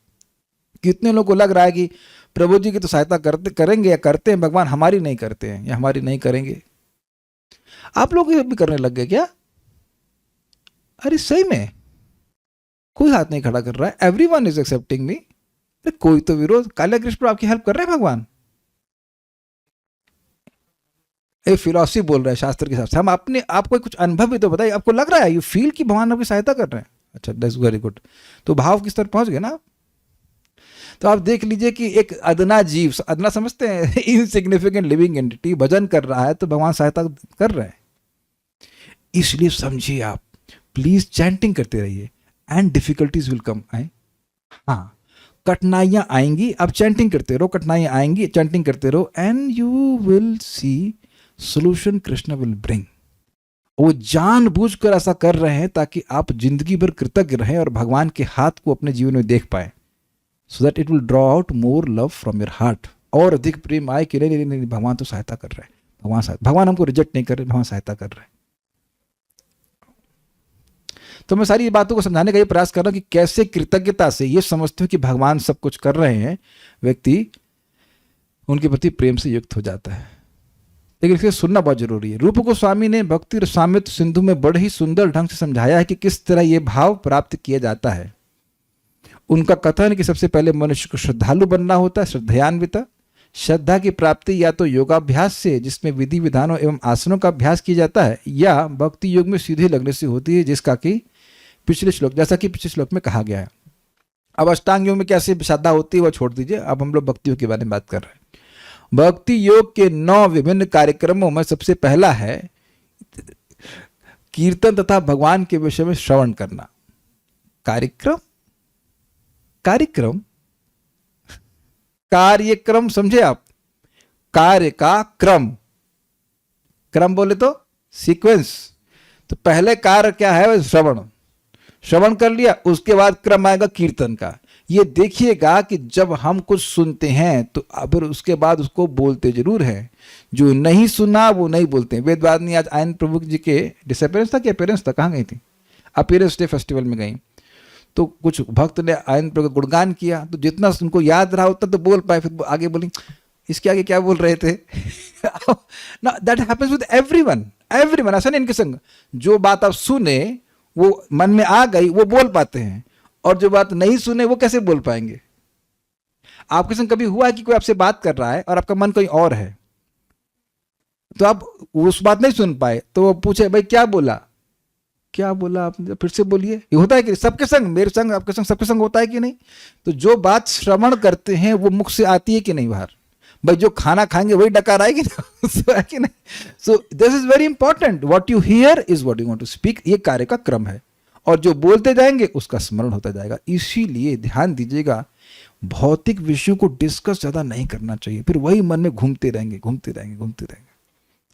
कितने लोगों को लग रहा है कि प्रभु जी की तो सहायता करेंगे या करते हैं, भगवान हमारी नहीं करते हैं या हमारी नहीं करेंगे? आप लोग ये भी करने लग गए क्या? अरे सही में कोई हाथ नहीं खड़ा कर रहा है, एवरीवन इज एक्सेप्टिंग मी। कोई तो विरोध, काल्या कृष्ण पर आपकी हेल्प कर रहे हैं भगवान। एक फिलॉसफी बोल रहे हैं शास्त्र के हिसाब से। हम अपने आपको कुछ अनुभव भी तो बताइए, आपको लग रहा है, यू फील कि भगवान आपकी सहायता कर रहे हैं। अच्छा, दैट्स वेरी गुड। तो भाव किस तरह पहुंच गए ना। तो आप देख लीजिए कि एक अदना जीव, अदना समझते हैं, इनसिग्निफिकेंट लिविंग एंटिटी भजन कर रहा है, तो भगवान सहायता कर रहे हैं। इसलिए समझिए, आप प्लीज चैंटिंग करते रहिए, एंड डिफिकल्टीज विल कम। आए, हाँ, कठिनाइयां आएंगी, आप चैंटिंग करते रहो, कठिनाइयां आएंगी, चैंटिंग करते रहो, and you will C solution Krishna will bring. वो जानबूझकर ऐसा कर रहे हैं ताकि आप जिंदगी भर कृतज्ञ रहें और भगवान के हाथ को अपने जीवन में देख पाए, so that it will draw out more love from your heart. और अधिक प्रेम आए कि नहीं, भगवान तो सहायता कर रहे हैं, भगवान हमको रिजेक्ट नहीं कर रहे, भगवान सहायता कर रहे हैं। तो मैं सारी बातों को समझाने का ये प्रयास कर रहा हूं कि कैसे कृतज्ञता से ये समझते हो कि भगवान सब कुछ कर रहे हैं, व्यक्ति उनके प्रति प्रेम से युक्त हो जाता है। लेकिन इसे सुनना बहुत जरूरी है। रूप गोस्वामी ने भक्ति रसामृत सिंधु में बड़े ही सुंदर ढंग से समझाया है कि किस तरह यह भाव प्राप्त किया जाता है। उनका कथन है कि सबसे पहले मनुष्य को श्रद्धालु बनना होता है, श्रद्धयान्वित। श्रद्धा की प्राप्ति या तो योगाभ्यास से, जिसमें विधि विधानों एवं आसनों का अभ्यास किया जाता है, या भक्ति योग में सीधे लगने से होती है, जिसका कि पिछले श्लोक में कहा गया है। अब अष्टांग योग में कैसे श्रद्धा होती है वो छोड़ दीजिए, अब हम लोग भक्ति योग के बारे में बात कर रहे हैं। भक्ति योग के 9 विभिन्न कार्यक्रमों में सबसे पहला है कीर्तन तथा भगवान के विषय में श्रवण करना। कार्यक्रम समझे आप? कार्य का क्रम बोले तो सीक्वेंस। तो पहले कार्य क्या है? श्रवण कर लिया, उसके बाद क्रम आएगा कीर्तन का। ये देखिएगा कि जब हम कुछ सुनते हैं तो अब उसके बाद उसको बोलते जरूर हैं, जो नहीं सुना वो नहीं बोलते हैं। वेदवादिनी आज आयन प्रभु जी के डिसअपियरेंस था कि अपीयरेंस था, कहाँ गई थी? अपीयरेंस डे फेस्टिवल में गई। तो कुछ भक्त ने आयन प्रभु का गुणगान किया, तो जितना उनको याद रहा उतना तो बोल पाए, फिर आगे बोली इसके आगे क्या बोल रहे थे। ना that happens with everyone, everyone, ऐसा नहीं इनके संग। जो बात आप सुने वो मन में आ गई वो बोल पाते हैं, और जो बात नहीं सुने वो कैसे बोल पाएंगे। आपके संग कभी हुआ है कि कोई आपसे बात कर रहा है और आपका मन कहीं और है, तो आप उस बात नहीं सुन पाए, तो वो पूछे भाई क्या बोला, क्या बोला आपने, फिर से बोलिए। ये होता है कि सबके संग, मेरे संग, आपके संग, सबके संग होता है कि नहीं। तो जो बात श्रवण करते हैं वो मुख से आती है कि नहीं बाहर। भाई जो खाना खाएंगे वही डकार आएगी ना, है कि नहीं। So this is very important, what you hear is what you want to speak. ये कार्य का क्रम है, और जो बोलते जाएंगे उसका स्मरण होता जाएगा। इसीलिए ध्यान दीजिएगा, भौतिक विषयों को डिस्कस ज्यादा नहीं करना चाहिए, फिर वही मन में घूमते रहेंगे, घूमते रहेंगे, घूमते रहेंगे।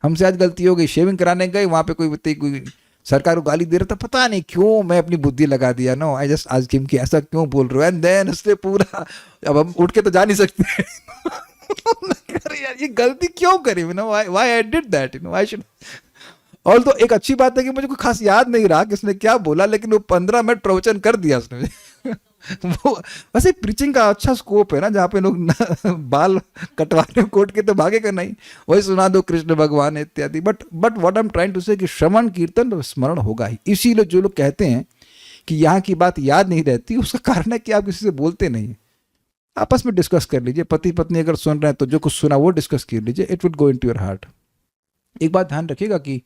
हमसे आज गलती हो गई, शेविंग कराने गए, वहां पे कोई सरकार को गाली दे रहा था, पता नहीं क्यों मैं अपनी बुद्धि लगा दिया, no I just asked him कि ऐसा क्यों बोल रहे हो, एंड देन उसने पूरा, अब हम उठ के तो जा नहीं सकते। यार ये गलती क्यों करी, you know why I did that, you know I should. और तो एक अच्छी बात है कि मुझे कोई खास याद नहीं रहा कि उसने क्या बोला, लेकिन वो 15 मिनट प्रवचन कर दिया उसने। वो वैसे प्रीचिंग का अच्छा स्कोप है ना, जहाँ पे लोग बाल कटवाने कोट के तो भागेगा नहीं, वही सुना दो कृष्ण भगवान इत्यादि। But what I am trying to say कि श्रवण कीर्तन स्मरण होगा ही। इसीलिए जो लोग कहते हैं कि यहाँ की बात याद नहीं रहती, उसका कारण है कि आप किसी से बोलते नहीं। आपस में डिस्कस कर लीजिए, पति पत्नी अगर सुन रहे हैं तो जो कुछ सुना वो डिस्कस कर लीजिए, it will go into your heart. एक बात ध्यान रखिएगा कि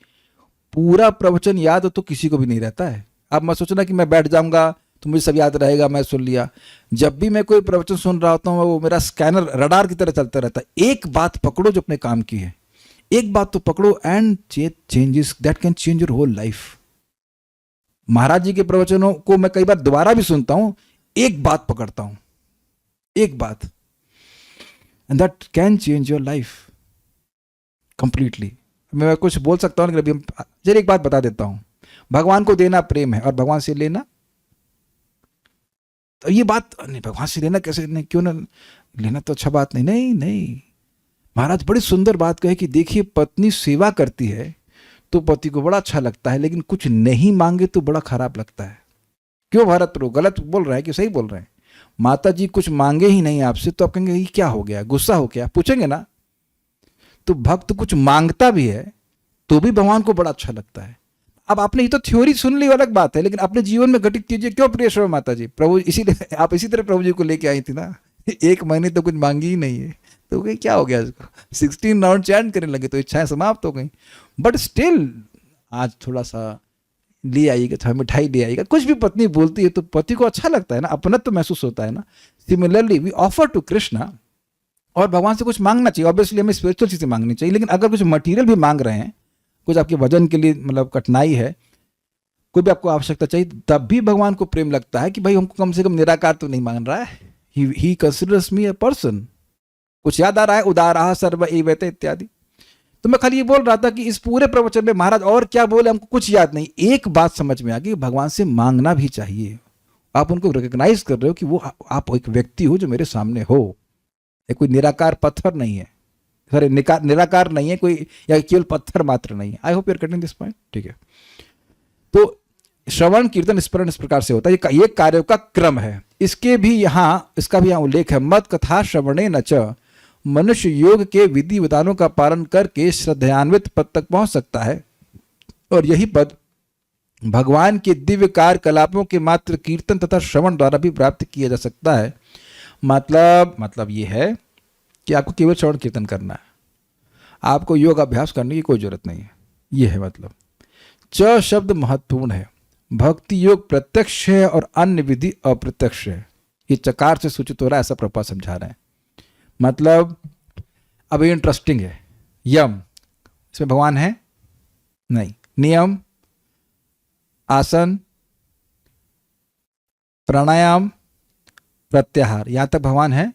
पूरा प्रवचन याद हो तो किसी को भी नहीं रहता है। आप मत सोचना कि मैं बैठ जाऊंगा तो मुझे सब याद रहेगा, मैं सुन लिया। जब भी मैं कोई प्रवचन सुन रहा होता हूँ, वो मेरा स्कैनर रडार की तरह चलता रहता है। एक बात पकड़ो जो अपने काम की है, एक बात तो पकड़ो, and changes that can change your whole life. Maharaj ji के प्रवचनों को मैं कई बार दोबारा भी सुनता हूं, एक बात पकड़ता हूं, एक बात, and that can change your life completely. मैं कुछ बोल सकता हूं, लेकिन अभी जरा एक बात बता देता हूं। भगवान को देना प्रेम है और भगवान से लेना, तो ये बात नहीं, भगवान से लेना कैसे, नहीं क्यों ना लेना, तो अच्छा बात नहीं। नहीं नहीं, महाराज बड़ी सुंदर बात कहे कि देखिए पत्नी सेवा करती है तो पति को बड़ा अच्छा लगता है, लेकिन कुछ नहीं मांगे तो बड़ा खराब लगता है। क्यों भरत प्रभु गलत बोल रहे हैं कि सही बोल रहे हैं? माता जी कुछ मांगे ही नहीं आपसे तो आप कहेंगे ये क्या हो गया, गुस्सा हो गया, पूछेंगे ना। तो भक्त कुछ मांगता भी है तो भी भगवान को बड़ा अच्छा लगता है। अब आपने ये तो थ्योरी सुन ली, अलग बात है, लेकिन अपने जीवन में घटित कीजिए। क्यों प्रिय श्रवण माता जी, प्रभु इसीलिए आप इसी तरह प्रभु जी को लेके आई थी ना, 1 महीने तो कुछ मांगी ही नहीं है, तो कहीं क्या हो गया इसको, 16 राउंड चैंट करने लगे तो इच्छाएं समाप्त हो गई। बट स्टिल आज थोड़ा सा ले आइएगा, थोड़ा मिठाई ले आइएगा, कुछ भी पत्नी बोलती है तो पति को अच्छा लगता है ना, अपना तो महसूस होता है ना। Similarly we offer to Krishna, और भगवान से कुछ मांगना चाहिए। ऑब्वियसली हमें स्पिरिचुअल चीजें मांगनी चाहिए, लेकिन अगर कुछ मटीरियल भी मांग रहे हैं, कुछ आपके भजन के लिए मतलब कठिनाई है, कोई भी आपको आवश्यकता चाहिए, तब भी भगवान को प्रेम लगता है कि भाई हमको कम से कम निराकार तो नहीं मांग रहा है, ही कंसिडर्स मी अ पर्सन। कुछ याद आ रहा है, उदारः सर्व एवैते इत्यादि। तो मैं खाली ये बोल रहा था कि इस पूरे प्रवचन में महाराज और क्या बोले हमको कुछ याद नहीं, एक बात समझ में आ गई, भगवान से मांगना भी चाहिए। आप उनको रिकॉग्नाइज कर रहे हो कि वो आप एक व्यक्ति हो जो मेरे सामने हो, कोई निराकार पत्थर नहीं है, सॉरी निराकार नहीं है कोई, या केवल पत्थर मात्र नहीं है। I hope you are getting this point, ठीक है। तो श्रवण कीर्तन स्मरण इस प्रकार से होता है, ये कार्यों का क्रम है। इसका भी यहाँ उल्लेख है, मत कथा श्रवणे न च, मनुष्य योग के विधि विधानों का पालन करके श्रद्धान्वित पद तक पहुंच सकता है, और यही पद भगवान के दिव्य कार्यकलापों के मात्र कीर्तन तथा श्रवण द्वारा भी प्राप्त किया जा सकता है। मतलब ये है कि आपको केवल श्रवण कीर्तन करना है, आपको योग अभ्यास करने की कोई जरूरत नहीं है। ये है मतलब। च शब्द महत्वपूर्ण है। भक्ति योग प्रत्यक्ष है और अन्य विधि अप्रत्यक्ष है। ये चकार से सूचित हो रहा है, ऐसा प्रभुपाद समझा रहे हैं। मतलब अब ये इंटरेस्टिंग है। यम, इसमें भगवान है नहीं। नियम, आसन, प्राणायाम, प्रत्याहार, यहां तक भगवान है।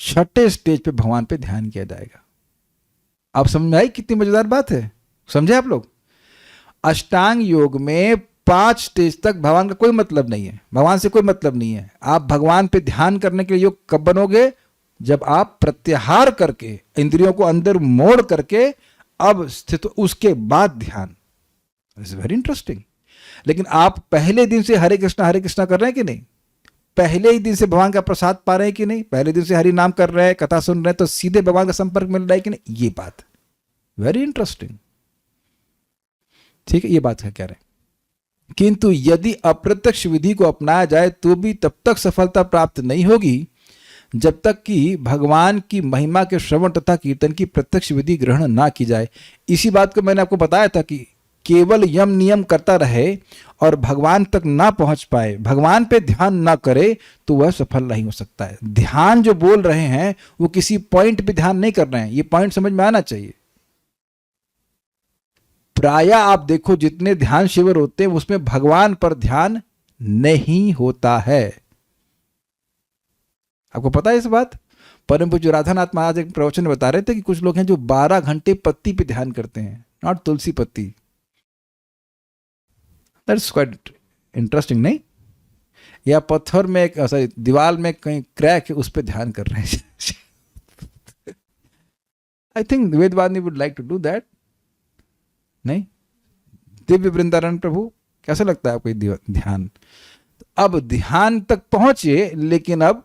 6ठे स्टेज पे भगवान पे ध्यान किया जाएगा। आप समझ में आई कितनी मजेदार बात है? समझे आप लोग? अष्टांग योग में 5 स्टेज तक भगवान का कोई मतलब नहीं है, भगवान से कोई मतलब नहीं है। आप भगवान पे ध्यान करने के लिए योग कब बनोगे? जब आप प्रत्याहार करके, इंद्रियों को अंदर मोड़ करके अब स्थित, उसके बाद ध्यान। It's very interesting. लेकिन आप पहले दिन से हरे कृष्णा कर रहे हैं कि नहीं? पहले ही दिन से भगवान का प्रसाद पा रहे हैं कि नहीं? पहले दिन से हरि नाम कर रहे हैं, कथा सुन रहे हैं, तो सीधे भगवान का संपर्क मिल रहा है कि नहीं? ये बात वेरी इंटरेस्टिंग। ठीक है, ये बात है कह रहे हैं। किंतु यदि अप्रत्यक्ष विधि को अपनाया जाए तो भी तब तक सफलता प्राप्त नहीं होगी जब तक कि भगवान की महिमा के श्रवण तथा कीर्तन की प्रत्यक्ष विधि ग्रहण ना की जाए। इसी बात को मैंने आपको बताया था कि केवल यम नियम करता रहे और भगवान तक ना पहुंच पाए, भगवान पे ध्यान ना करे, तो वह सफल नहीं हो सकता है। ध्यान जो बोल रहे हैं वो किसी पॉइंट पे ध्यान नहीं कर रहे हैं, ये पॉइंट समझ में आना चाहिए। प्राय आप देखो जितने ध्यान शिविर होते हैं उसमें भगवान पर ध्यान नहीं होता है। आपको पता है इस बात? परम पूज्य राधानाथ महाराज एक प्रवचन में बता रहे थे कि कुछ लोग हैं जो 12 घंटे पत्ती पे ध्यान करते हैं, नॉट तुलसी पत्ती। दैट्स क्वाइट इंटरेस्टिंग, नहीं? या पत्थर में एक सॉरी दीवार में कहीं क्रैक है उस पर ध्यान कर रहे हैं। I think Vedvadi would like to do that. नहीं? दिव्य वृंदावन प्रभु, कैसा लगता है आपको ध्यान? अब ध्यान तक पहुंचे, लेकिन अब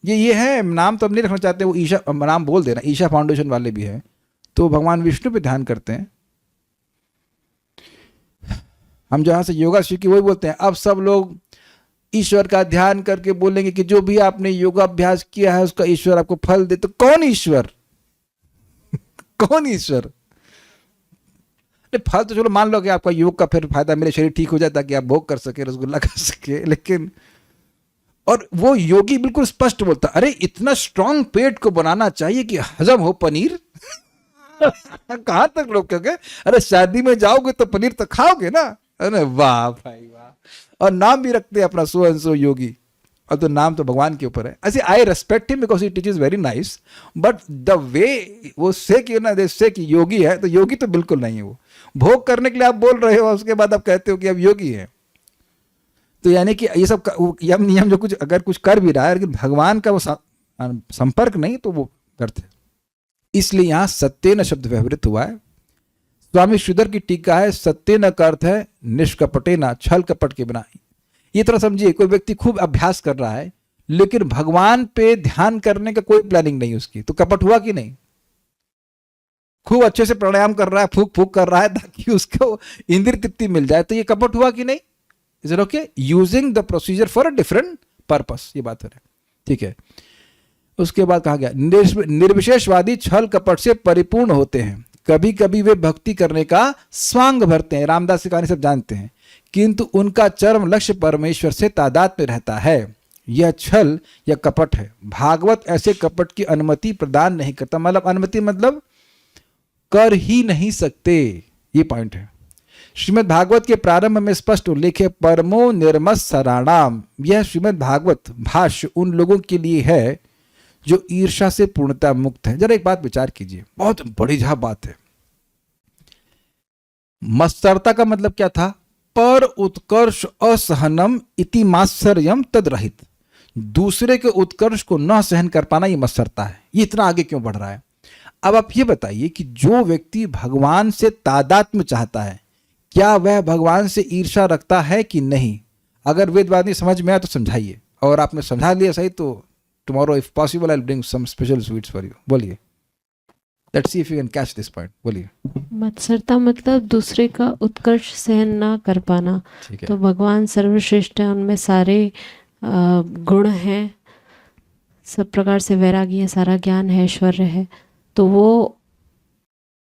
ये है, नाम तो अब नहीं रखना चाहते, वो ईशा नाम बोल देना, ईशा फाउंडेशन वाले भी हैं, तो भगवान विष्णु पे ध्यान करते हैं। हम जहां से योगा सीखी वही बोलते हैं, अब सब लोग ईश्वर का ध्यान करके बोलेंगे कि जो भी आपने योगाभ्यास किया है उसका ईश्वर आपको फल दे। तो कौन ईश्वर? कौन ईश्वर? फल तो चलो मान लो कि आपका योग का फिर फायदा मिले, शरीर ठीक हो जाए ताकि आप भोग कर सके, रसगुल्ला खा सके, लेकिन और वो योगी बिल्कुल स्पष्ट बोलता, अरे इतना स्ट्रांग पेट को बनाना चाहिए कि हजम हो पनीर। कहां तक लोग कहेंगे, अरे शादी में जाओगे तो पनीर तो खाओगे ना। अरे वाह भाई वाह। और नाम भी रखते हैं अपना सो एंड सो योगी, और तो नाम तो भगवान के ऊपर है। ऐसे आई respect him because he teaches very nice, but the way वो से कि ना, से कि योगी है, तो योगी तो बिल्कुल नहीं है। वो भोग करने के लिए आप बोल रहे हो, उसके बाद आप कहते हो कि अब योगी है। तो यानी कि ये सब यम नियम जो कुछ अगर कुछ कर भी रहा है, लेकिन भगवान का वो संपर्क नहीं, तो वो करते। इसलिए यहां सत्येन शब्द व्यवहृत हुआ है। स्वामी श्रीधर की टीका है, सत्येन का अर्थ है निष्कपटेन, छल कपट के बिना। ये तरह समझिए, कोई व्यक्ति खूब अभ्यास कर रहा है लेकिन भगवान पे ध्यान करने का कोई प्लानिंग नहीं उसकी, तो कपट हुआ कि नहीं? खूब अच्छे से प्राणायाम कर रहा है, फूक फूक कर रहा है ताकि उसको इंद्रिय तृप्ति मिल जाए, तो ये कपट हुआ कि नहीं? Is it okay? Using the procedure for a different purpose, ये बात है। ठीक है। उसके बाद कहा गया, निर्विशेषवादी छल कपट से परिपूर्ण होते हैं। कभी कभी वे भक्ति करने का स्वांग भरते हैं, रामदास की कहानी सब जानते हैं, किंतु उनका चरम लक्ष्य परमेश्वर से तादात्म्य रहता है। यह छल या कपट है। भागवत ऐसे कपट की अनुमति प्रदान नहीं करता। मतलब अनुमति मतलब कर ही नहीं सकते, ये पॉइंट है। श्रीमद् भागवत के प्रारंभ में स्पष्ट उल्लेख है, परमो निर्मत्सराणाम। यह श्रीमद् भागवत भाष्य उन लोगों के लिए है जो ईर्ष्या से पूर्णतः मुक्त है। जरा एक बात विचार कीजिए, बहुत बड़ी जहां बात है। मत्सरता का मतलब क्या था? पर उत्कर्ष असहनम इति मात्सर्यम तद रहित। दूसरे के उत्कर्ष को न सहन कर पाना, ये मत्सरता है। ये इतना आगे क्यों बढ़ रहा है? अब आप ये बताइए कि जो व्यक्ति भगवान से तादात्म्य चाहता है, क्या वह भगवान से ईर्ष्या रखता है कि नहीं? अगर वेदवादी समझ में आया तो समझाइए, और आपने समझा लिया सही तो tomorrow if possible I'll bring some special sweets for you. बोलिए, let's see if you can catch this point. बोलिए। मत्सरता मतलब दूसरे का उत्कर्ष सहन ना कर पाना। ठीक है। तो भगवान सर्वश्रेष्ठ है, उनमें सारे गुण हैं, सब प्रकार से वैरागी है, सारा ज्ञान है, ऐश्वर्य है, तो वो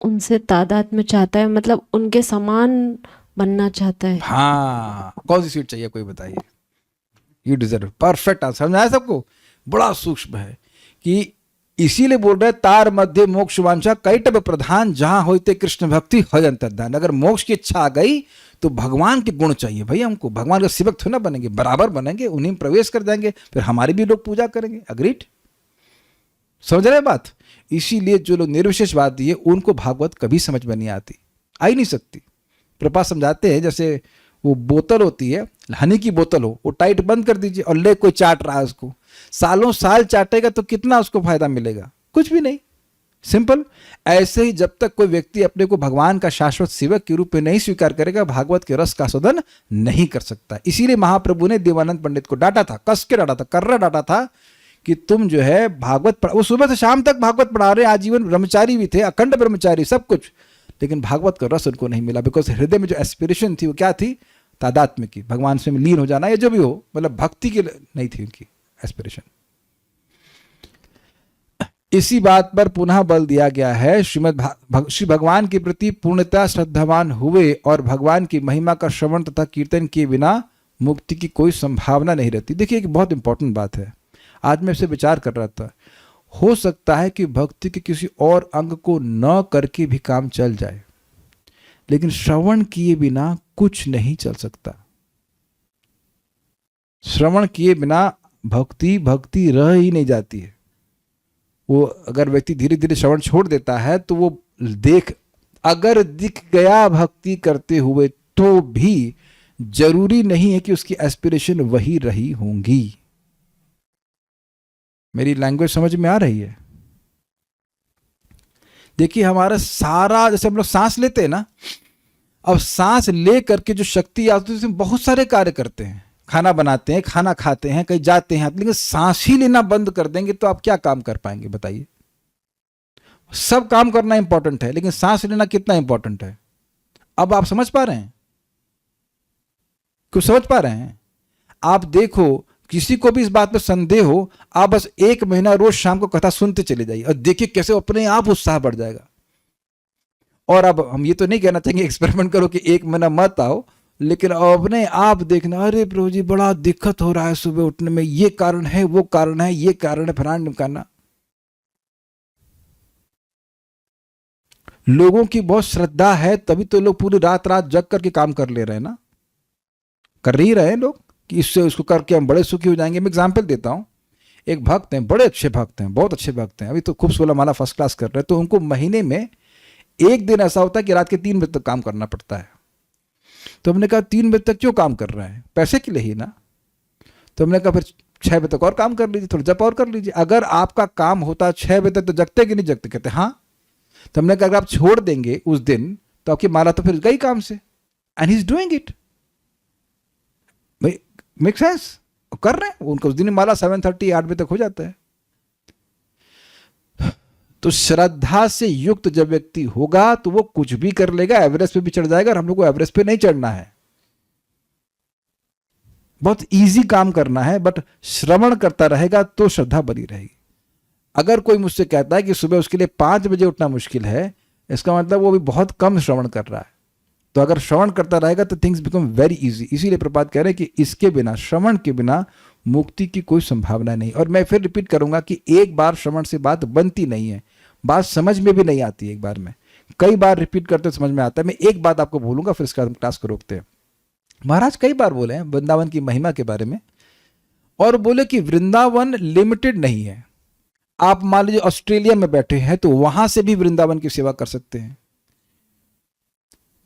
उनसे तादाद में चाहता है, मतलब उनके समान बनना चाहता है। हाँ, कौन सी स्वीट चाहिए कोई बताइए? You deserve. Perfect answer. समझ आया सबको? बड़ा सूक्ष्म है कि इसीलिए बोल रहे तार मध्य मोक्ष वांछा कैटब प्रधान, जहां होते कृष्ण भक्ति हो अंतर्धान। अगर मोक्ष की इच्छा आ गई तो भगवान के गुण चाहिए भाई हमको। भगवान का सेवक थोड़ा बनेंगे, बराबर बनेंगे, उन्हीं में प्रवेश कर जाएंगे, फिर हमारी भी लोग पूजा करेंगे। अग्रीड? समझ रहे बात? इसीलिए जो लोग निर्विशेषवादी है उनको भागवत कभी समझ में नहीं आती, आ ही नहीं सकती। प्रभुपाद समझाते हैं, जैसे वो बोतल होती है, हनी की बोतल हो, वो टाइट बंद कर दीजिए और ले कोई चाट रहा है उसको, सालों साल चाटेगा तो कितना उसको फायदा मिलेगा? कुछ भी नहीं। सिंपल। ऐसे ही जब तक कोई व्यक्ति अपने को भगवान का शाश्वत सेवक के रूप में नहीं स्वीकार करेगा, भागवत के रस का आस्वादन नहीं कर सकता। इसीलिए महाप्रभु ने देवानंद पंडित को डांटा था, कस के डांटा था, कर्रा डांटा था कि तुम जो है भागवत वो सुबह से शाम तक भागवत पढ़ा रहे, आजीवन ब्रह्मचारी भी थे, अखंड ब्रह्मचारी सब कुछ, लेकिन भागवत का रस उनको नहीं मिला। बिकॉज हृदय में जो एस्पिरेशन थी वो क्या थी? तादात्म्य की, भगवान से लीन हो जाना या जो भी हो, मतलब भक्ति की नहीं थी उनकी एस्पिरेशन। इसी बात पर पुनः बल दिया गया है। श्री भगवान के प्रति पूर्णतः श्रद्धावान हुए और भगवान की महिमा का श्रवण तथा कीर्तन किए बिना मुक्ति की कोई संभावना नहीं रहती। देखिए एक बहुत इंपॉर्टेंट बात है, आज मैं इससे विचार कर रहा था। हो सकता है कि भक्ति के किसी और अंग को न करके भी काम चल जाए, लेकिन श्रवण किए बिना कुछ नहीं चल सकता। श्रवण किए बिना भक्ति रह ही नहीं जाती है। वो अगर व्यक्ति धीरे धीरे श्रवण छोड़ देता है तो वो अगर दिख गया भक्ति करते हुए तो भी जरूरी नहीं है कि उसकी एस्पिरेशन वही रही होंगी। मेरी लैंग्वेज समझ में आ रही है? देखिए हमारा सारा, जैसे हम लोग सांस लेते हैं ना, अब सांस ले करके जो शक्ति आती है उसमें बहुत सारे कार्य करते हैं, खाना बनाते हैं, खाना खाते हैं, कहीं जाते हैं, लेकिन सांस ही लेना बंद कर देंगे तो आप क्या काम कर पाएंगे बताइए? सब काम करना इंपॉर्टेंट है, लेकिन सांस लेना कितना इंपॉर्टेंट है? अब आप समझ पा रहे हैं? कुछ समझ पा रहे हैं? आप देखो, किसी को भी इस बात में संदेह हो, आप बस 1 महीना रोज शाम को कथा सुनते चले जाइए और देखिए कैसे अपने आप उत्साह बढ़ जाएगा। और अब हम ये तो नहीं कहना चाहेंगे एक्सपेरिमेंट करो कि 1 महीना मत आओ, लेकिन अपने आप देखना, अरे प्रभु जी बड़ा दिक्कत हो रहा है सुबह उठने में, ये कारण है, वो कारण है, ये कारण है, फलाना ढिमकाना। लोगों की बहुत श्रद्धा है, तभी तो लोग पूरी रात जग करके काम कर ले रहे हैं ना, कर ही रहे हैं लोग कि इससे उसको करके हम बड़े सुखी हो जाएंगे। मैं एग्जाम्पल देता हूं, एक भक्त हैं, बड़े अच्छे भक्त हैं, बहुत अच्छे भक्त हैं, अभी तो खूब 16 माला फर्स्ट क्लास कर रहे हैं। तो उनको महीने में एक दिन ऐसा होता है कि रात के 3 बजे तक काम करना पड़ता है। तो हमने कहा 3 बजे तक क्यों काम कर रहे हैं? पैसे के लिए ही ना। तो हमने कहा फिर 6 बजे तक और काम कर लीजिए, थोड़ा जप और कर लीजिए। अगर आपका काम होता 6 बजे तक तो जगते कि नहीं जगते? कहते हाँ। तो हमने कहा अगर आप छोड़ देंगे उस दिन तो आपकी माला तो फिर गई काम से। And he is doing it. भाई मेक सेंस? कर रहे हैं उनको, उस दिन माला 7:30 8 बजे तक हो जाता है। तो श्रद्धा से युक्त जब व्यक्ति होगा तो वो कुछ भी कर लेगा, एवरेस्ट पे भी चढ़ जाएगा। और हम लोग को एवरेस्ट पे नहीं चढ़ना है, बहुत इजी काम करना है, बट श्रवण करता रहेगा तो श्रद्धा बनी रहेगी। अगर कोई मुझसे कहता है कि सुबह उसके लिए 5 बजे उठना मुश्किल है, इसका मतलब वो भी बहुत कम श्रवण कर रहा है। तो अगर श्रवण करता रहेगा तो थिंग्स बिकम वेरी इजी। इसीलिए प्रपात कह रहे हैं कि इसके बिना, श्रवण के बिना मुक्ति की कोई संभावना नहीं। और मैं फिर रिपीट करूंगा कि एक बार श्रवण से बात बनती नहीं है, बात समझ में भी नहीं आती एक बार में, कई बार रिपीट करते समझ में आता है। मैं एक बात आपको बोलूंगा फिर इसके बाद हम क्लास को रोकते हैं। महाराज कई बार बोले हैं वृंदावन की महिमा के बारे में, और बोले कि वृंदावन लिमिटेड नहीं है। आप मान लीजिए ऑस्ट्रेलिया में बैठे हैं तो वहां से भी वृंदावन की सेवा कर सकते हैं,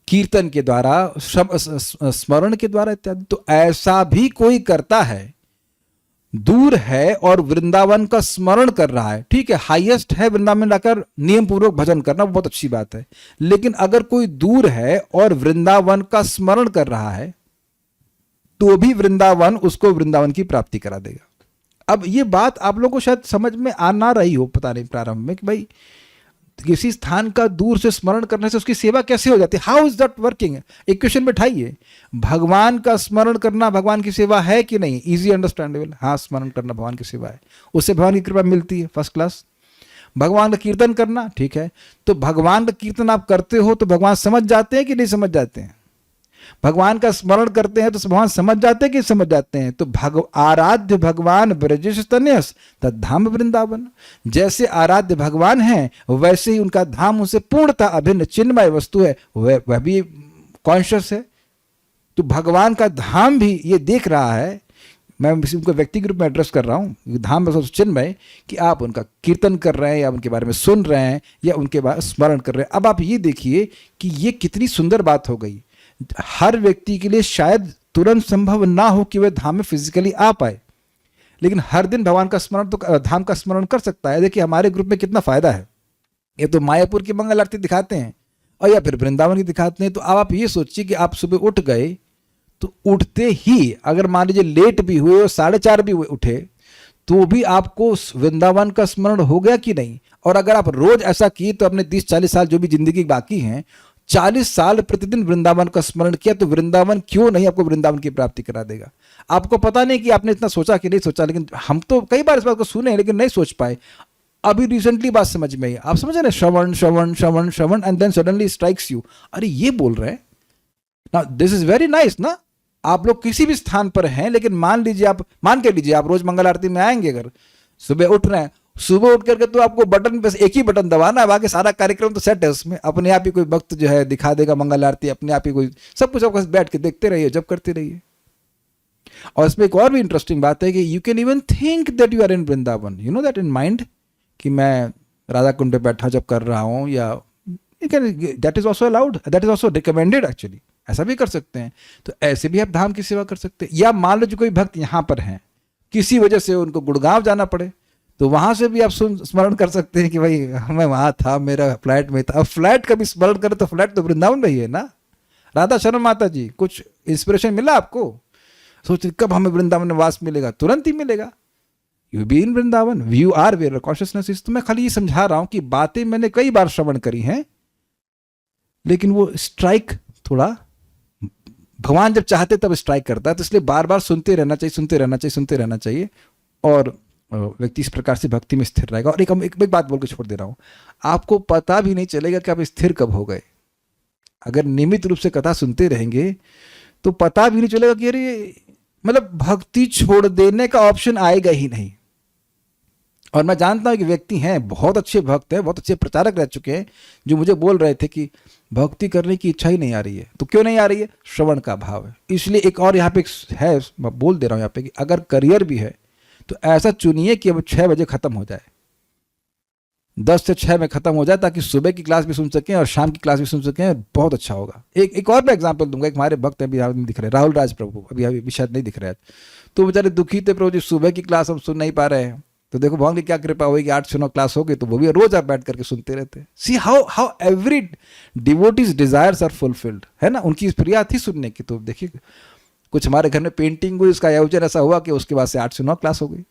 कीर्तन के द्वारा, स्मरण के द्वारा इत्यादि। तो ऐसा भी कोई करता है, दूर है और वृंदावन का स्मरण कर रहा है, ठीक है, हाईएस्ट है वृंदावन लाकर नियम पूर्वक भजन करना, बहुत अच्छी बात है। लेकिन अगर कोई दूर है और वृंदावन का स्मरण कर रहा है तो भी वृंदावन उसको वृंदावन की प्राप्ति करा देगा। अब ये बात आप लोगों को शायद समझ में आ ना रही हो, पता नहीं प्रारंभ में, कि भाई किसी स्थान का दूर से स्मरण करने से उसकी सेवा कैसे हो जाती है? How is that working? Equation बैठाइए। भगवान का स्मरण करना भगवान की सेवा है कि नहीं? Easy understandable. हाँ, स्मरण करना भगवान की सेवा है, उससे भगवान की कृपा मिलती है, फर्स्ट क्लास। भगवान का कीर्तन करना, ठीक है, तो भगवान का कीर्तन आप करते हो तो भगवान समझ जाते हैं कि नहीं समझ जाते हैं? भगवान का स्मरण करते हैं तो भगवान समझ जाते हैं कि समझ जाते हैं? तो आराध्य भगवान ब्रजेश तनयस तद्धाम वृंदावन। जैसे आराध्य भगवान हैं वैसे ही उनका धाम उनसे पूर्णतः अभिन्न चिन्मय वस्तु है, वह भी कॉन्शियस है। तो भगवान का धाम भी ये देख रहा है। मैं उनको व्यक्तिगत रूप में एड्रेस कर रहा हूँ, धाम में चिन्मय, कि आप उनका कीर्तन कर रहे हैं या उनके बारे में सुन रहे हैं या उनके बारे में स्मरण कर रहे हैं। अब आप ये देखिए कि ये कितनी सुंदर बात हो गई। हर व्यक्ति के लिए शायद तुरंत संभव ना हो कि वह धाम में फिजिकली आ पाए, लेकिन हर दिन भगवान का स्मरण तो, धाम का स्मरण कर सकता है। देखिए हमारे ग्रुप में कितना फायदा है। ये तो मायापुर की मंगल आरती दिखाते हैं और या फिर वृंदावन की दिखाते हैं। तो अब आप ये सोचिए कि आप सुबह उठ गए, तो उठते ही अगर मान लीजिए लेट भी हुए और 4:30 भी उठे, तो भी आपको वृंदावन का स्मरण हो गया कि नहीं? और अगर आप रोज ऐसा किए तो अपने 30-40 साल जो भी जिंदगी बाकी हैं, 40 साल प्रतिदिन वृंदावन का स्मरण किया, तो वृंदावन क्यों नहीं आपको वृंदावन की प्राप्ति करा देगा? आपको पता नहीं कि आपने इतना सोचा कि नहीं सोचा, लेकिन हम तो कई बार इस बात को सुने लेकिन नहीं सोच पाए। अभी रिसेंटली बात समझ में आई। आप समझ रहे हैं, श्रवण श्रवण श्रवण श्रवण and then suddenly strikes you, अरे ये बोल रहे हैं ना, दिस इज वेरी नाइस ना। आप लोग किसी भी स्थान पर हैं, लेकिन मान के लीजिए आप रोज मंगल आरती में आएंगे, अगर सुबह उठ रहे हैं, सुबह उठ करके तो आपको बटन, बस एक ही बटन दबाना है, बाकी सारा कार्यक्रम तो सेट है उसमें। अपने आप ही कोई भक्त जो है दिखा देगा मंगल आरती, अपने आप ही कोई सब कुछ आपको बैठ के देखते रहिए, जब करते रहिए। और इसमें एक और भी इंटरेस्टिंग बात है कि you can even think that you are in Vrindavan, you know that in mind, कि मैं राधा कुंड पे बैठा जब कर रहा हूँ, या that is also allowed, that is also recommended actually, ऐसा भी कर सकते हैं। तो ऐसे भी आप धाम की सेवा कर सकते हैं। या मान लो जो कोई भक्त यहाँ पर हैं, किसी वजह से उनको गुड़गांव जाना पड़े, तो वहां से भी आप स्मरण कर सकते हैं कि भाई मैं वहां था, मेरा फ्लैट में था। अब फ्लैट का भी स्मरण करें तो फ्लैट तो वृंदावन में ही है ना। राधा शरण माता जी, कुछ इंस्पिरेशन मिला आपको? सोच कब हमें वृंदावन में वास मिलेगा? तुरंत ही मिलेगा। You be in Vrindavan, you are where consciousness is. तो मैं खाली ये समझा रहा हूं कि बातें मैंने कई बार श्रवण करी हैं, लेकिन वो स्ट्राइक थोड़ा भगवान जब चाहते तब स्ट्राइक करता है। तो इसलिए बार बार सुनते रहना चाहिए, सुनते रहना चाहिए, सुनते रहना चाहिए, और व्यक्ति इस प्रकार से भक्ति में स्थिर रहेगा। और एक बात बोल के छोड़ दे रहा हूं, आपको पता भी नहीं चलेगा कि आप स्थिर कब हो गए। अगर नियमित रूप से कथा सुनते रहेंगे तो पता भी नहीं चलेगा कि अरे, मतलब भक्ति छोड़ देने का ऑप्शन आएगा ही नहीं। और मैं जानता हूं कि व्यक्ति हैं, बहुत अच्छे भक्त हैं, बहुत अच्छे प्रचारक रह चुके हैं, जो मुझे बोल रहे थे कि भक्ति करने की इच्छा ही नहीं आ रही है। तो क्यों नहीं आ रही है? श्रवण का अभाव है। इसलिए एक और यहाँ पे है, मैं बोल दे रहा हूँ यहाँ पे, कि अगर करियर भी है तो ऐसा चुनिए कि अब 6 बजे खत्म हो जाए, 10 से 6 में खत्म हो जाए, ताकि सुबह की क्लास भी सुन सकें और शाम की क्लास भी सुन सकें। बहुत अच्छा होगा। एक और मैं एग्जांपल दूंगा। एक हमारे भक्त अभी नहीं दिख रहे, राहुल राज प्रभु, अभी शायद नहीं दिख रहे हैं, तो बेचारे दुखी थे, प्रभु जी सुबह की क्लास हम सुन नहीं पा रहे हैं। तो देखो भगवान की क्या कृपा हुई कि 8 से 9 क्लास हो गई, तो वो भी रोज आप बैठ करके सुनते रहते। See how every devotees desires are fulfilled, है ना। उनकी प्रिया थी सुनने की। तो देखिए कुछ हमारे घर में पेंटिंग हुई, उसका आयोजन ऐसा हुआ कि उसके बाद से 8 से 9 क्लास हो गई।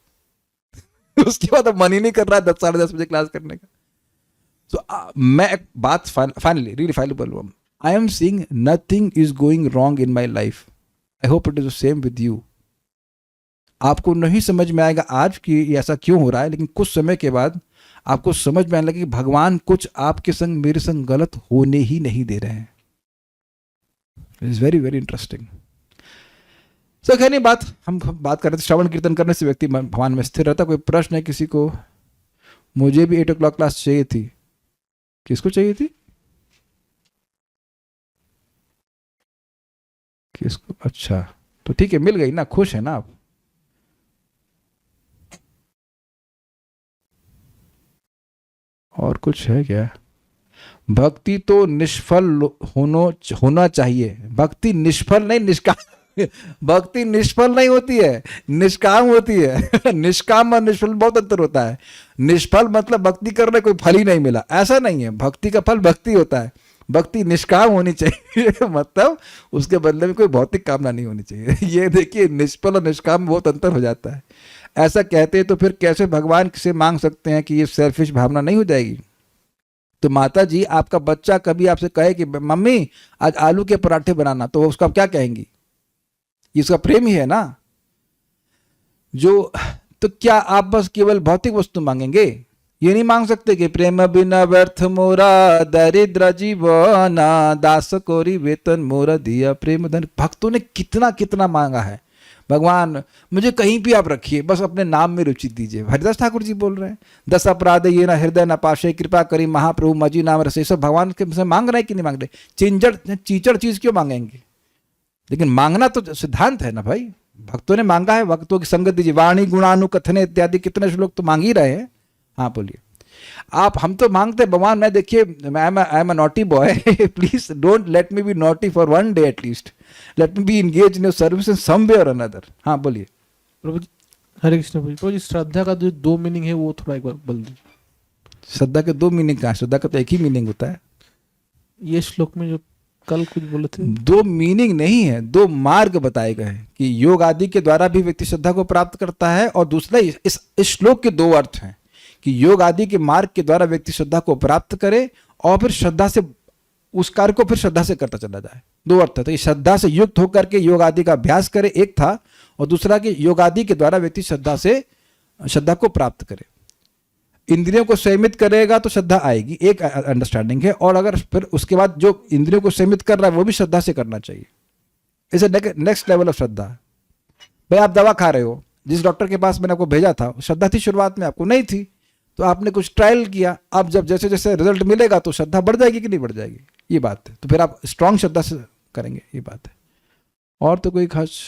उसके बाद अब मन ही नहीं कर रहा है 10 साढ़े 10 बजे क्लास करने का। तो मैं एक बात फाइनली रियली फाइनली बोलूँ, I am seeing nothing is going wrong in my life. I hope it is the same with you. आपको नहीं समझ में आएगा आज कि ऐसा क्यों हो रहा है, लेकिन कुछ समय के बाद आपको समझ में आने लगे कि भगवान कुछ आपके संग मेरे संग गलत होने ही नहीं दे रहे हैं। It is very very interesting. So खैर नहीं, हम बात कर रहे थे श्रवण कीर्तन करने से व्यक्ति भगवान में स्थिर रहता। कोई प्रश्न है किसी को? मुझे भी 8 o'clock क्लास चाहिए थी। किसको चाहिए थी? किसको? अच्छा, तो ठीक है, मिल गई ना, खुश है ना आप? और कुछ है क्या? भक्ति तो निष्फल होना चाहिए। भक्ति निष्फल नहीं, निष्काम। भक्ति निष्फल नहीं होती है, निष्काम होती है। निष्काम और निष्फल बहुत अंतर होता है। निष्फल मतलब भक्ति करने कोई फल ही नहीं मिला, ऐसा नहीं है। भक्ति का फल भक्ति होता है। भक्ति निष्काम होनी चाहिए मतलब उसके बदले में कोई भौतिक कामना नहीं होनी चाहिए। ये देखिए, निष्फल और निष्काम बहुत अंतर हो जाता है। ऐसा कहते हैं तो फिर कैसे भगवान से मांग सकते हैं कि ये सेल्फिश भावना नहीं हो जाएगी? तो माता जी, आपका बच्चा कभी आपसे कहे कि मम्मी आज आलू के पराठे बनाना, तो उसको आप क्या कहेंगी? इसका प्रेम ही है ना। तो क्या आप बस केवल भौतिक वस्तु मांगेंगे? ये नहीं मांग सकते कि प्रेम बिना व्यर्थ मोरा दरिद्र जीवना दास कोरी वेतन मोरा दिया प्रेम धन। भक्तों ने कितना कितना मांगा है, भगवान मुझे कहीं भी आप रखिए, बस अपने नाम में रुचि दीजिए। हरिदास ठाकुर जी बोल रहे हैं, 10 अपराध ये ना हृदय न पाशे, कृपा करी महाप्रभु मजी नाम रसे। सब भगवान के से मांग रहे हैं कि नहीं मांग रहे? चीचड़ चीज क्यों मांगेंगे? लेकिन मांगना तो सिद्धांत है ना भाई। भक्तों ने मांगा है, भक्तों की संगत दीजिए, वाणी गुणानुकथने इत्यादि कितने श्लोक तो मांग ही रहे हैं। हाँ बोलिए आप। हम तो मांगते भगवान, मैं देखिए I am a naughty boy, please don't let me be naughty for one day at least, let me be engage in your service in some way or another. हाँ बोलिए। प्रभु जी हरे कृष्ण। प्रभु जी श्रद्धा का जो 2 मीनिंग है वो थोड़ा एक बार बोल दीजिए। श्रद्धा के 2 मीनिंग कहाँ है? श्रद्धा का तो एक ही मीनिंग होता है। ये श्लोक में जो कल कुछ बोले थे, 2 मीनिंग नहीं है, 2 मार्ग बताए गए हैं कि योग आदि के द्वारा भी व्यक्ति श्रद्धा को प्राप्त करता है, और दूसरा इस श्लोक के 2 अर्थ हैं कि योग आदि के मार्ग के द्वारा व्यक्ति श्रद्धा को प्राप्त करे और फिर श्रद्धा से उस कार्य को फिर श्रद्धा से करता चला जाए। 2 अर्थ है। तो ये श्रद्धा से युक्त होकर के योग आदि का अभ्यास करे एक था, और दूसरा कि योग आदि के द्वारा व्यक्ति श्रद्धा को प्राप्त करे। इंद्रियों को संयमित करेगा तो श्रद्धा आएगी, एक अंडरस्टैंडिंग है। और अगर फिर उसके बाद जो इंद्रियों को संयमित कर रहा है वो भी श्रद्धा से करना चाहिए। इज नेक्स्ट लेवल ऑफ श्रद्धा। भाई आप दवा खा रहे हो, जिस डॉक्टर के पास मैंने आपको भेजा था श्रद्धा थी, शुरुआत में आपको नहीं थी, तो आपने कुछ ट्रायल किया, अब जब जैसे जैसे रिजल्ट मिलेगा तो श्रद्धा बढ़ जाएगी कि नहीं बढ़ जाएगी, ये बात है। तो फिर आप स्ट्रांग श्रद्धा से करेंगे, ये बात है। और तो कोई खास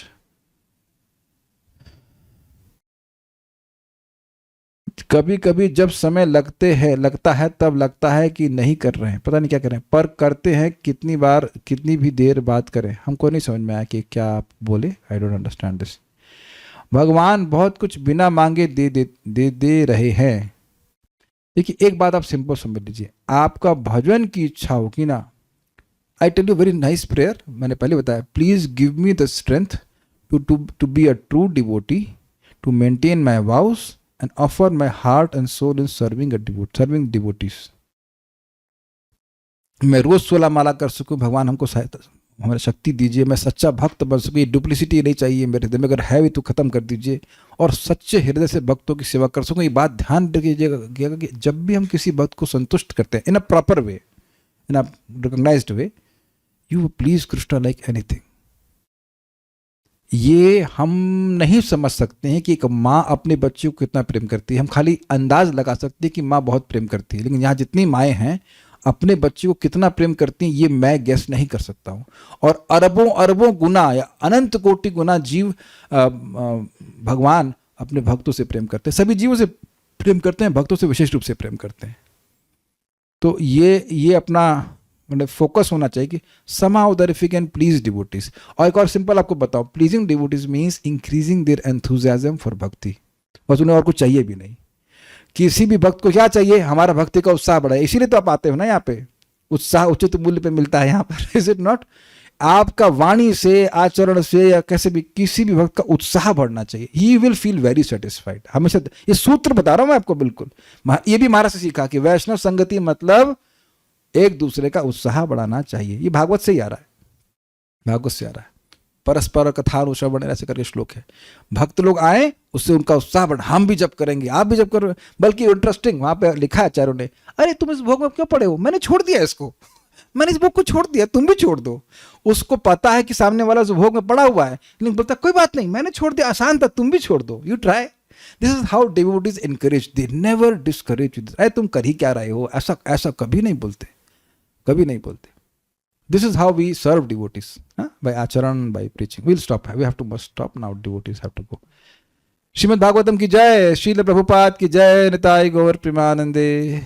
कभी कभी जब समय लगता है तब लगता है कि नहीं कर रहे हैं, पता नहीं क्या कर रहे हैं, पर करते हैं कितनी बार, कितनी भी देर बात करें। हमको नहीं समझ में आया कि क्या आप बोले। I don't understand this. भगवान बहुत कुछ बिना मांगे दे रहे हैं। देखिए एक बात आप सिंपल समझ लीजिए, आपका भजन की इच्छा होगी ना, I tell you very nice prayer, मैंने पहले बताया, please give me the strength to be a true devotee, to maintain my vows and offer my heart and soul in serving devotees. मैं रोज 16 माला कर सकूं, भगवान हमको सहायता, हमारी शक्ति दीजिए, मैं सच्चा भक्त बन सकूं। ये डुप्लिसिटी नहीं चाहिए मेरे हृदय में, अगर है भी तो खत्म कर दीजिए, और सच्चे हृदय से भक्तों की सेवा कर सकूं। ये बात ध्यान रखिएगा कि जब भी हम किसी भक्त को संतुष्ट करते हैं in a proper way, in a recognised way, you please Krishna like anything. ये हम नहीं समझ सकते हैं कि एक माँ अपने बच्चे को कितना प्रेम करती है। हम खाली अंदाज लगा सकते हैं कि माँ बहुत प्रेम करती है, लेकिन यहाँ जितनी माएँ हैं अपने बच्चे को कितना प्रेम करती हैं ये मैं गेस नहीं कर सकता हूँ। और अरबों अरबों गुना या अनंत कोटि गुना जीव भगवान अपने भक्तों से प्रेम करते हैं, सभी जीवों से प्रेम करते हैं, भक्तों से विशेष रूप से प्रेम करते हैं। तो ये अपना मतलब फोकस होना चाहिए कि somehow that if you can please devotees। और एक और सिंपल आपको बताओ, pleasing devotees means increasing there enthusiasm for भक्ति। बस उन्हें और कुछ चाहिए भी नहीं। किसी भी भक्त को क्या चाहिए, हमारा भक्ति का उत्साह बढ़ाए। इसीलिए तो आप आते हो ना यहाँ पे, उत्साह उचित मूल्य पे मिलता है यहाँ पर। Is it not? आपका वाणी से, आचरण से, या कैसे भी किसी भी भक्त का उत्साह बढ़ना चाहिए। He will feel very satisfied. हमेशा ये सूत्र बता रहा हूँ मैं आपको, बिल्कुल ये भी महाराज से सीखा कि वैष्णव संगति मतलब एक दूसरे का उत्साह बढ़ाना चाहिए। ये भागवत से ही आ रहा है, भागवत से आ रहा है। परस्पर कथानुश्रवण ऐसे करके श्लोक है। भक्त लोग आए, उससे उनका उत्साह बढ़, हम भी जब करेंगे, आप भी जब करो। बल्कि इंटरेस्टिंग वहां पे लिखा है आचार्यों ने, अरे तुम इस भोग में क्यों पड़े हो, मैंने छोड़ दिया इसको, मैंने इस भोग को छोड़ दिया, तुम भी छोड़ दो। उसको पता है कि सामने वाला जो भोग में पड़ा हुआ है, लेकिन बोलता कोई बात नहीं, मैंने छोड़ दिया, आसान था, तुम भी छोड़ दो, you try. This is how devotees encourage, they never discourage. अरे तुम कर ही क्या रहे हो, ऐसा कभी नहीं बोलते, कभी नहीं बोलते। This is how we serve devotees, by acharan, by preaching. We'll stop. We have to must stop now. Devotees have to go. Shrimad Bhagavatam की जय, श्रील प्रभुपाद की जय, निताई गौर प्रेमानंदे।